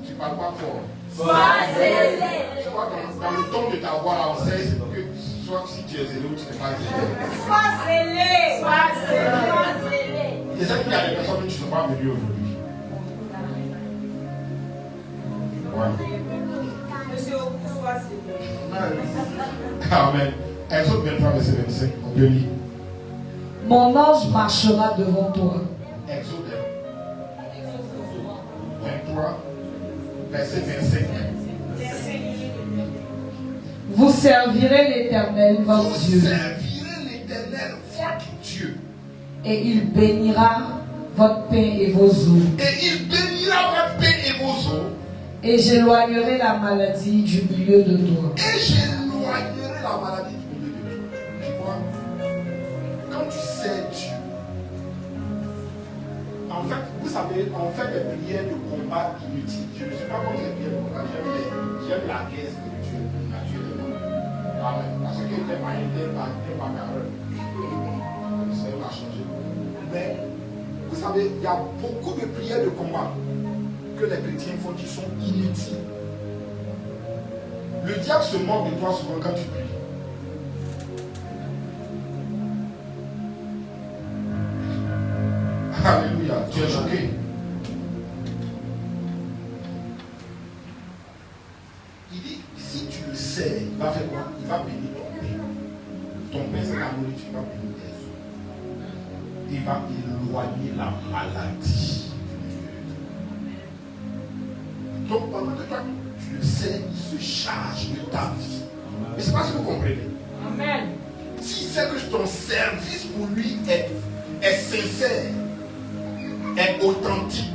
Tu ne parles pas fort. Sois zélé. Tu vois, dans le ton de ta voix, là, on sait que soit si tu es zélé ou tu n'es pas zélé. Sois zélé. Sois zélé. Et c'est qu'il y a des personnes qui ne sont pas venues aujourd'hui. Ouais. Monsieur Oku, sois zélé. Amen. Exode 23, verset 25. On peut lire. Mon ange marchera devant toi. Exode 23, verset 25. Vous servirez l'Éternel, votre Vous Dieu, servirez l'Éternel, votre Dieu. et il bénira votre pain et vos eaux. Et il bénira votre pain et vos eaux. Et j'éloignerai la maladie du milieu de toi. Et j'éloignerai la maladie du milieu de toi. Tu vois, quand tu sais Dieu, en fait, vous savez, on fait des prières de combat inutiles. Je ne suis pas contre les prières de combat, j'aime la guerre spirituelle, naturellement. Amen. Parce que t'es pas carré. Le Seigneur m'a changé. Mais, vous savez, il y a beaucoup de prières de combat que les chrétiens font qui sont inutiles. Le diable se moque de toi souvent quand tu pries. Alléluia, tu es choqué. Il dit, si tu le sais, il va faire quoi? Il va bénir ton pain. Ton pain, c'est la nourriture, il va bénir tes os. Il va éloigner la maladie. Donc pendant que toi, tu le sais, il se charge de ta vie. Mais c'est pas ce que vous comprenez. Amen. S'il sait que ton service pour lui est sincère, est authentique,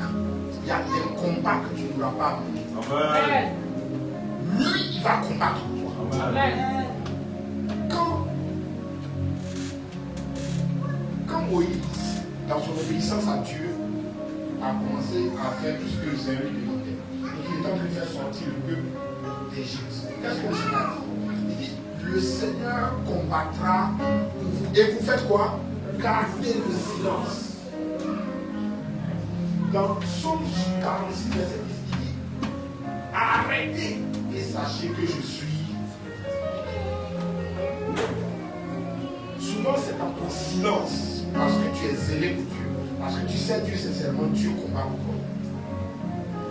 il y a des combats que tu n'auras pas menés. Amen. Lui, il va combattre pour toi. Amen. Quand Moïse, dans son obéissance à Dieu, a commencé à faire tout ce que le Seigneur lui demandait, et qu'il est en train de faire sortir le peuple d'Égypte, qu'est-ce que le Seigneur a dit? Il dit, le Seigneur combattra pour vous. Et vous faites quoi? Gardez le silence. Dans Psaume 46, verset 10, il dit, arrêtez et sachez que je suis. Souvent c'est dans ton silence, parce que tu es zélé pour Dieu, parce que tu sais Dieu sincèrement, Dieu combat pour toi.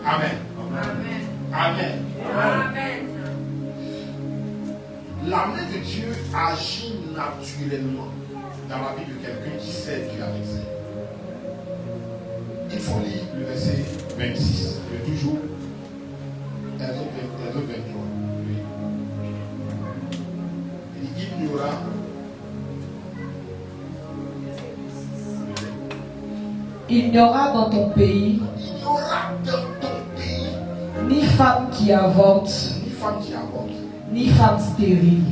Amen. Amen. Amen. Amen. La main de Dieu agit naturellement dans la vie de quelqu'un qui sait Dieu avec ça. Il faut lire le verset 26, le toujours Exode 23. Oui. Il y aura Il n'y aura dans ton pays ni femme qui avorte, ni femme stérile.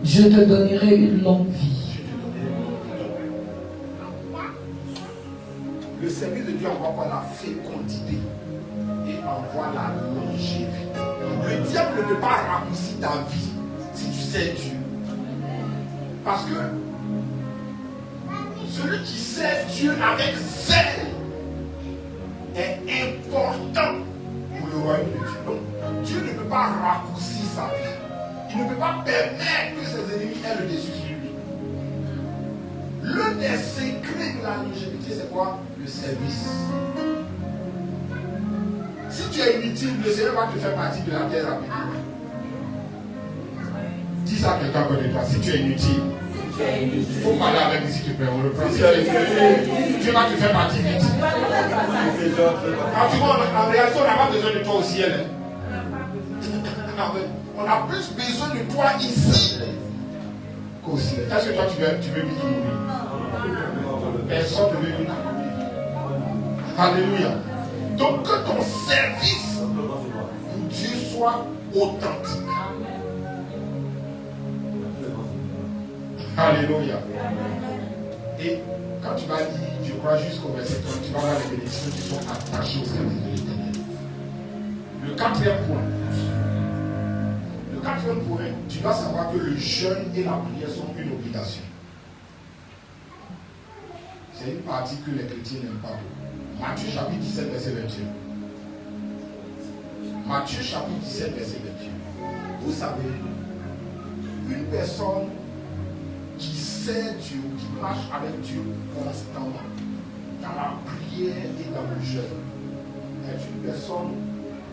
Je te donnerai une longue vie. Le service de Dieu envoie par la fécondité et envoie la longévité. Le diable ne peut pas raccourcir ta vie si tu sais Dieu. Parce que celui qui sert Dieu avec zèle est important pour le royaume de Dieu. Donc, Dieu ne peut pas raccourcir sa vie. Il ne peut pas permettre que ses ennemis aient le dessus sur lui. L'un des secrets de la longévité, c'est quoi? Le service. Si tu es inutile, le Seigneur va te faire partie de la terre rapidement. Dis ça à quelqu'un à côté de toi. Si tu es inutile, il faut parler avec lui s'il te plaît. On le prend. Dieu va te faire partie vite. En réalité, on n'a pas besoin de toi au ciel. On a plus besoin de toi ici qu'au ciel. Est-ce que toi tu veux vite mourir? Personne ne veut vite mourir. Alléluia. Donc que ton service pour Dieu soit authentique. Alléluia. Et quand tu vas lire, je crois jusqu'au verset 30, tu vas voir les bénédictions qui sont attachées au service de l'Éternel. Le quatrième point. Le quatrième point, tu dois savoir que le jeûne et la prière sont une obligation. C'est une partie que les chrétiens n'aiment pas beaucoup. Matthieu chapitre 17, verset 21. Matthieu chapitre 17, verset 21. Vous savez, une personne qui sert Dieu, qui marche avec Dieu constamment, dans la prière et dans le jeûne, est une personne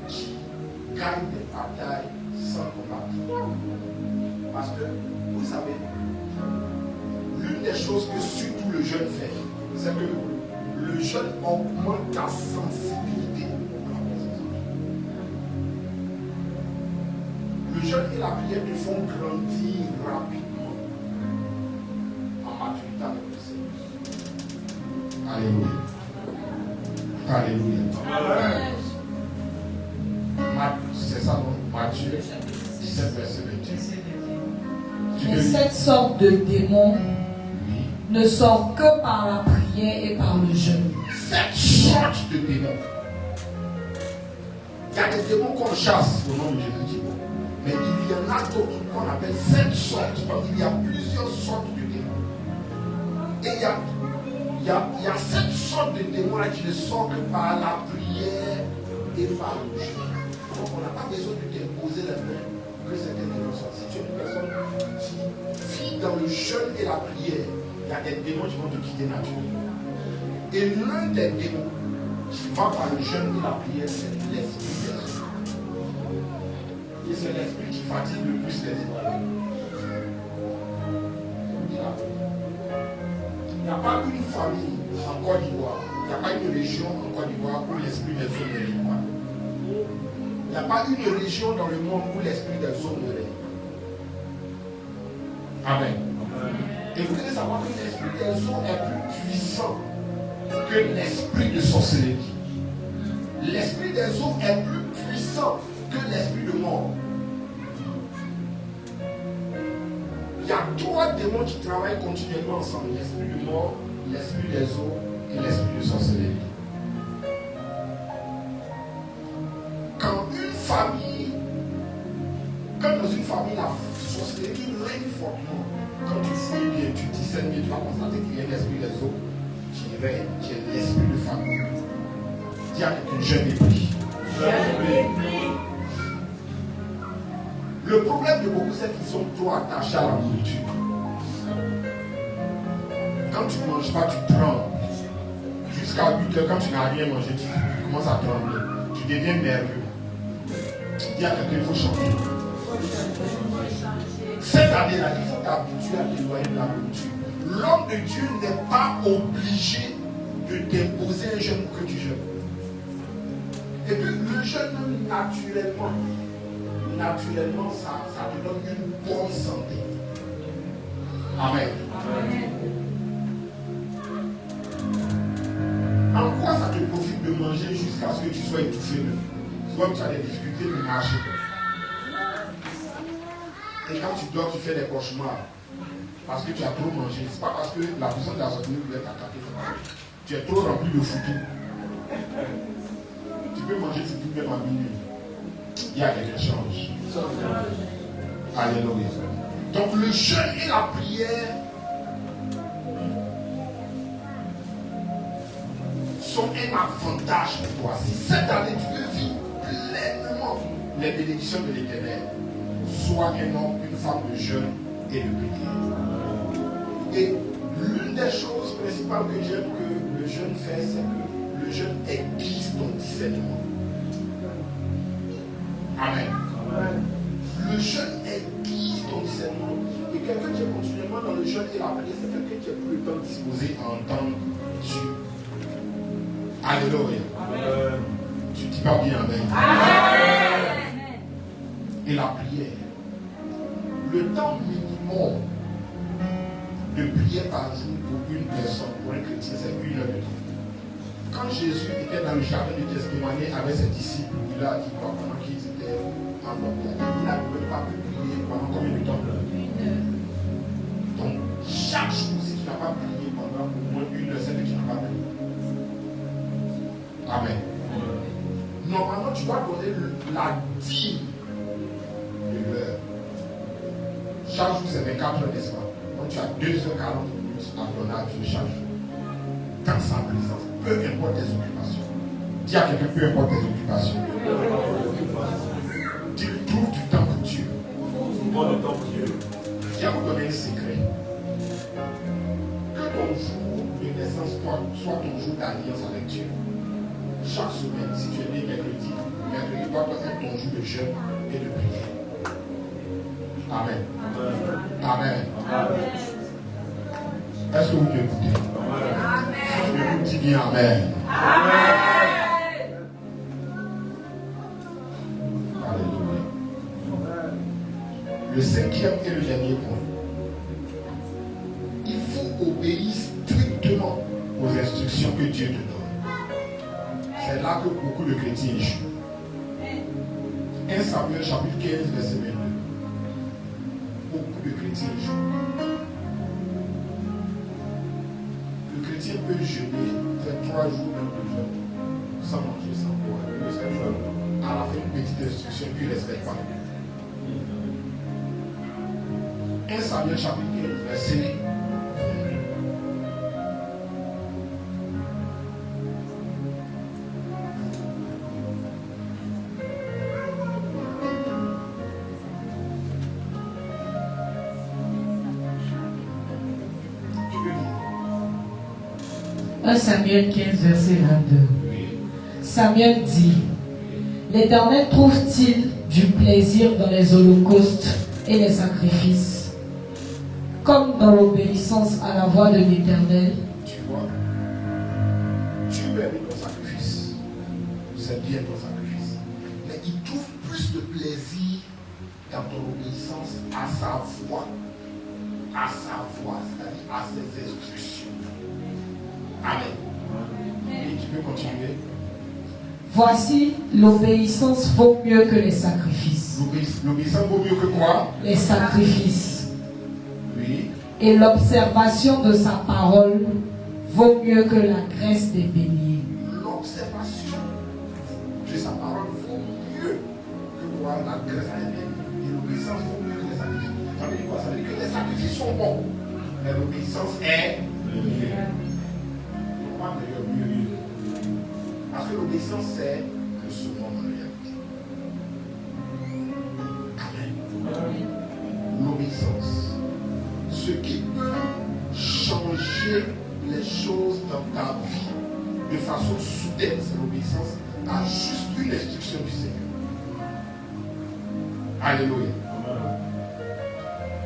qui gagne des batailles sans combattre. Parce que, vous savez, l'une des choses que surtout le jeûne fait, c'est que le jeûne augmente ta sensibilité à la présence de Dieu. Le jeûne et la prière te font grandir rapidement en maturité avec le Seigneur. Alléluia. Alléluia. C'est ça, non? Matthieu 17, verset 21. Et cette sorte de démon ne sort que par la prière et par le jeûne. Cette sorte de démon. Il y a des démons qu'on chasse au nom de Jésus. Mais il y en a d'autres qu'on appelle cette sorte. Donc il y a plusieurs sortes de démons. Et il y a cette sorte de démon-là qui ne sort que par la prière et par le jeûne. Donc on n'a pas besoin de t'imposer les mains que certains démons sortent. Si tu es une personne qui vit dans le jeûne et la prière, il y a des démons qui vont te quitter naturellement. Et l'un des démons qui va par le jeûne et la prière, c'est l'esprit des hommes. Et c'est l'esprit qui fatigue le plus les Israélites. Il n'y a pas une famille en Côte d'Ivoire, il n'y a pas une région en Côte d'Ivoire où l'esprit des hommes ne règne pas. Il n'y a pas une région dans le monde où l'esprit des hommes ne règne. Amen. Et vous devez savoir que l'esprit des hommes est plus puissant que l'esprit de sorcellerie. L'esprit des hommes est plus puissant que l'esprit de mort. Il y a trois démons qui travaillent continuellement ensemble. L'esprit de mort, l'esprit des eaux et l'esprit de sorcellerie. Quand dans une famille, la sorcellerie règne fortement. Quand tu fouilles bien, tu discernes bien, tu vas constater qu'il y a l'esprit des eaux qui règne, qui est l'esprit de famille. Dis à quelqu'un, je mépris. Le problème de beaucoup, c'est qu'ils sont trop attachés à la nourriture. Quand tu ne manges pas, tu trembles. Jusqu'à 8 heures, quand tu n'as rien mangé, tu commences à trembler. Tu deviens nerveux. Dis à quelqu'un, il faut changer. Cette année-là, il faut t'habituer à t'éloigner de la nourriture. L'homme de Dieu n'est pas obligé de t'imposer un jeûne pour que tu jeûnes. Et puis le jeûne, naturellement, ça te donne une bonne santé. Amen. En quoi ça te profite de manger jusqu'à ce que tu sois étouffé? Soit tu as des difficultés de marcher. Et quand tu dors, tu fais des cauchemars. Parce que tu as trop mangé. Ce n'est pas parce que la puissance de la santé voulait t'attaquer. Tu es trop rempli de foutu. Tu peux manger foutu même à minuit. Il y a quelque chose. Alléluia. Donc le jeûne et la prière sont un avantage pour toi. Si cette année tu veux vivre pleinement les bénédictions de l'Éternel, sois un homme, une femme de jeûne et de prière. Et l'une des choses principales que j'aime que le jeûne fait, c'est que le jeûne aiguise ton discernement. Amen. Le jeûne aiguise ton discernement. Et quelqu'un qui est continuellement dans le jeûne et la prière, c'est quelqu'un qui est plus le temps disposé à entendre Dieu. Alléluia. Tu dis pas bien amen. Amen. Et la prière. Le temps minimum de prière par jour pour une personne, pour un chrétien, c'est 1 heure de temps. Quand Jésus était dans le jardin de Gethsémani avec ses disciples, il a dit quoi pendant qu'ils étaient en prière. Il n'a pas pu prier pendant combien de temps? 1 heure. Donc, chaque jour, si tu n'as pas prié pendant au moins 1 heure, c'est que tu n'as pas prié. Amen. Normalement, tu dois donner la dîme de l'heure. Chaque jour, c'est 24 heures, n'est-ce pas? Donc, tu as 2h40 minutes à ton âge chaque jour. Dans sa présence, peu importe tes occupations. Dis à quelqu'un, peu importe tes occupations. Tu trouves du temps pour Dieu. Je vais vous donner un secret. Que ton jour de naissance soit ton jour d'alliance avec Dieu. Chaque semaine, si tu es né mercredi doit être ton jour de jeûne et de prière. Amen. Amen. Est-ce que vous m'écoutez? Si je vous dis bien Amen. Alléluia. Le cinquième et le dernier point. Il faut obéir strictement aux instructions que Dieu te donne. C'est là que beaucoup de chrétiens échouent. 1 Samuel chapitre 15 verset 22. Beaucoup de chrétiens échouent. Le chrétien peut jeûner, faire 3 jours même de jeûne, sans manger, sans boire. À la fin, une petite instruction, puis il ne respecte pas. 1 Samuel chapitre 15 verset 22. Samuel 15, verset 22. Samuel dit: L'Éternel trouve-t-il du plaisir dans les holocaustes et les sacrifices, comme dans l'obéissance à la voix de l'Éternel? Tu vois, tu peux aimer ton sacrifice, c'est bien ton sacrifice, mais il trouve plus de plaisir dans ton obéissance à sa voix, c'est-à-dire à ses instructions. Amen. Et tu peux continuer. Voici, l'obéissance vaut mieux que les sacrifices. L'obéissance vaut mieux que quoi? Les sacrifices. Oui. Et l'observation de sa parole vaut mieux que la graisse des béliers. L'observation de sa parole vaut mieux que quoi? La graisse des béliers. Et l'obéissance vaut mieux que les sacrifices. Ça veut dire quoi? Ça veut dire que les sacrifices sont bons, mais l'obéissance est mieux. Parce que l'obéissance, c'est le second en réalité. Amen. L'obéissance. Ce qui peut changer les choses dans ta vie de façon soudaine, c'est l'obéissance à juste une instruction du Seigneur. Alléluia.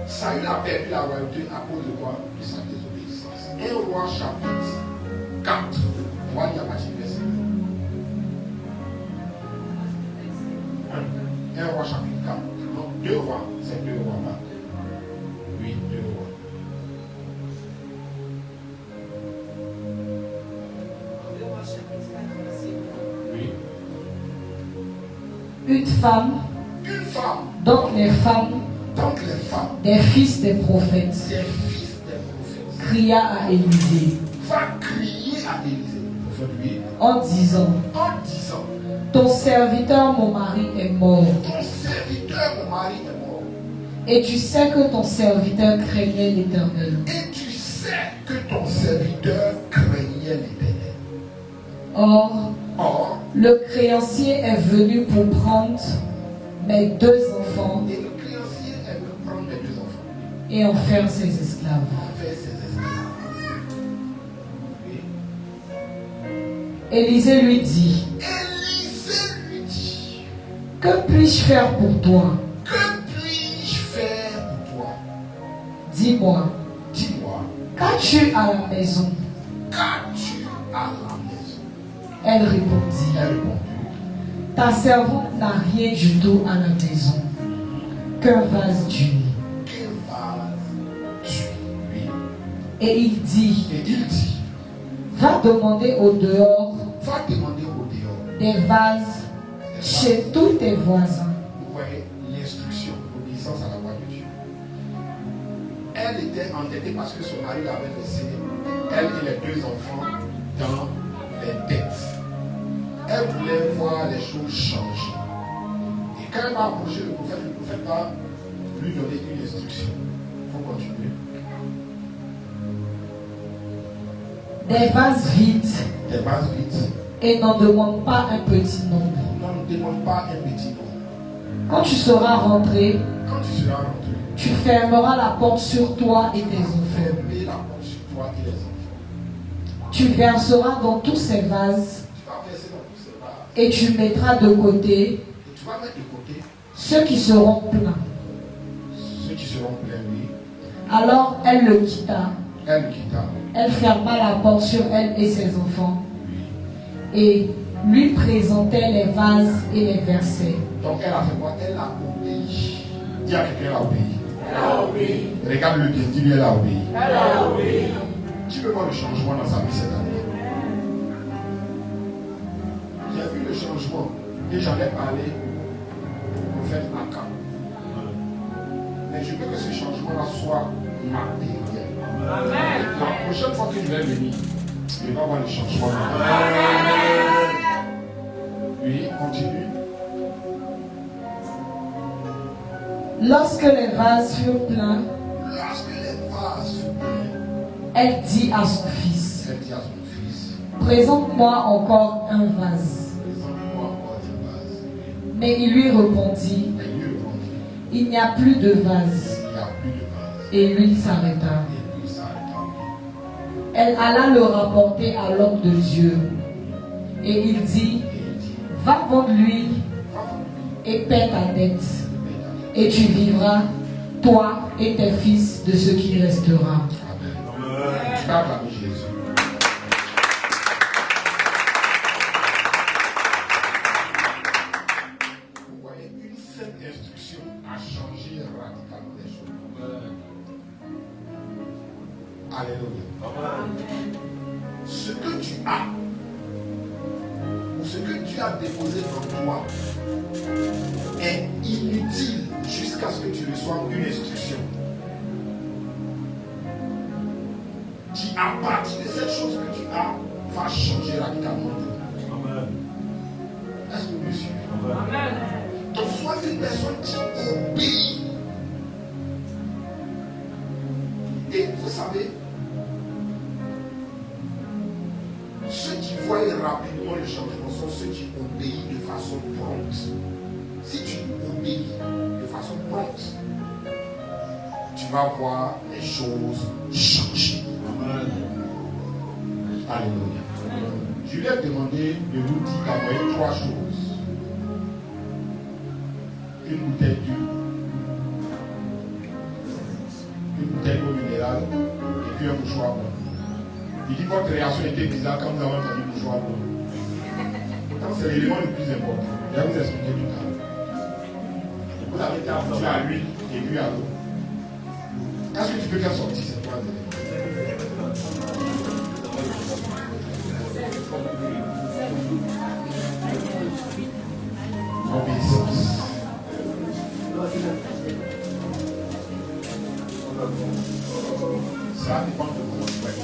Saül a perdu la royauté à cause de quoi? De sa désobéissance. 1 Roi chapitre 4. On va lire à partir du verset 1 Roi chapitre 4. Donc 2 rois, c'est 2 rois là. Oui, 2 rois. Oui. Une femme, donc les femmes des fils des prophètes, cria à Élisée. Va crier à Élisée en disant: ton serviteur mon mari est mort. Et tu sais que ton serviteur craignait l'Éternel. Or, le créancier est venu pour prendre mes 2 enfants et en faire ses esclaves. Élisée lui dit: que puis-je faire pour toi? Dis-moi. Qu'as-tu à la maison? Elle répondit: ta servante n'a rien du tout à la maison qu'un vase d'huile. Et il dit: va demander au dehors des vases chez tous tes voisins. Vous voyez l'instruction, l'obéissance à la voix de Dieu. Elle était endettée parce que son mari l'avait laissé, elle et les 2 enfants, dans les dettes. Elle voulait voir les choses changer. Et Quand elle va approcher le prophète va lui donner une instruction. Il faut continuer. Des vases vides. Des vases vides. Et n'en demande pas un petit nombre. Ne demande pas un petit nombre. Quand tu seras rentré, tu fermeras la porte sur toi et tes enfants. Fermer la porte sur toi et les enfants. Tu verseras dans tous ces vases. Tu vas verser dans tous ces vases. Et tu mettras de côté. Et tu vas mettre de côté ceux qui seront pleins. Ceux qui seront pleins, oui. Alors elle le quitta. Elle quitta. Elle ferma la porte sur elle et ses enfants. Et lui présentait les vases et les versets. Donc elle a fait quoi? Elle a obéi. Dis à quelqu'un, elle a obéi. Elle a obéi. Regarde-le bien, dis-lui, elle a obéi. Elle a obéi. Tu veux voir le changement dans sa vie cette année? J'ai vu le changement et j'en ai parlé au prophète Akam. Mais je veux que ce changement-là soit matériel. Amen. La prochaine fois que je vais venir, je vais voir le changement. Amen. Oui, continue. Lorsque les vases furent pleins, elle dit à son fils, présente-moi encore un vase. Mais il lui répondit, il n'y a plus de vase. Et l'huile s'arrêta. Elle alla le rapporter à l'homme de Dieu. Et il dit, va vendre l'huile et paie ta dette. Et tu vivras, toi et tes fils, de ce qui restera. Amen. Tu vas acclamer Jésus. Vous voyez, une seule instruction a changé radicalement les choses. Alléluia. Amen. Ce que tu as, ou ce que tu as déposé en toi, est inutile jusqu'à ce que tu reçoives une instruction. Qui, à partir de cette chose que tu as, va changer radicalement. Amen. Est-ce que vous me suivez? Amen. Donc, sois une personne qui obéit. Et vous savez, ceux qui voient rapidement le changement sont ceux qui obéissent de façon prompte. Si tu obéis de façon prompte, tu vas voir les choses changer. Amen. Alléluia. Je lui ai demandé de vous dire d'envoyer 3 choses. Une bouteille d'huile, une bouteille d'eau minérale et puis un mouchoir blanc. Il dit que votre réaction était bizarre quand nous avons entendu mouchoir blanc. Pourtant, c'est l'élément le plus important. Je vais vous expliquer tout à l'heure. Vous avez été habitué à l'huile et puis à l'eau. Est-ce que tu peux faire sortir ces 3 éléments? Obéissance. Ça dépend de votre voiture.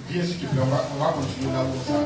Viens s'il te plaît, on va continuer là où ça.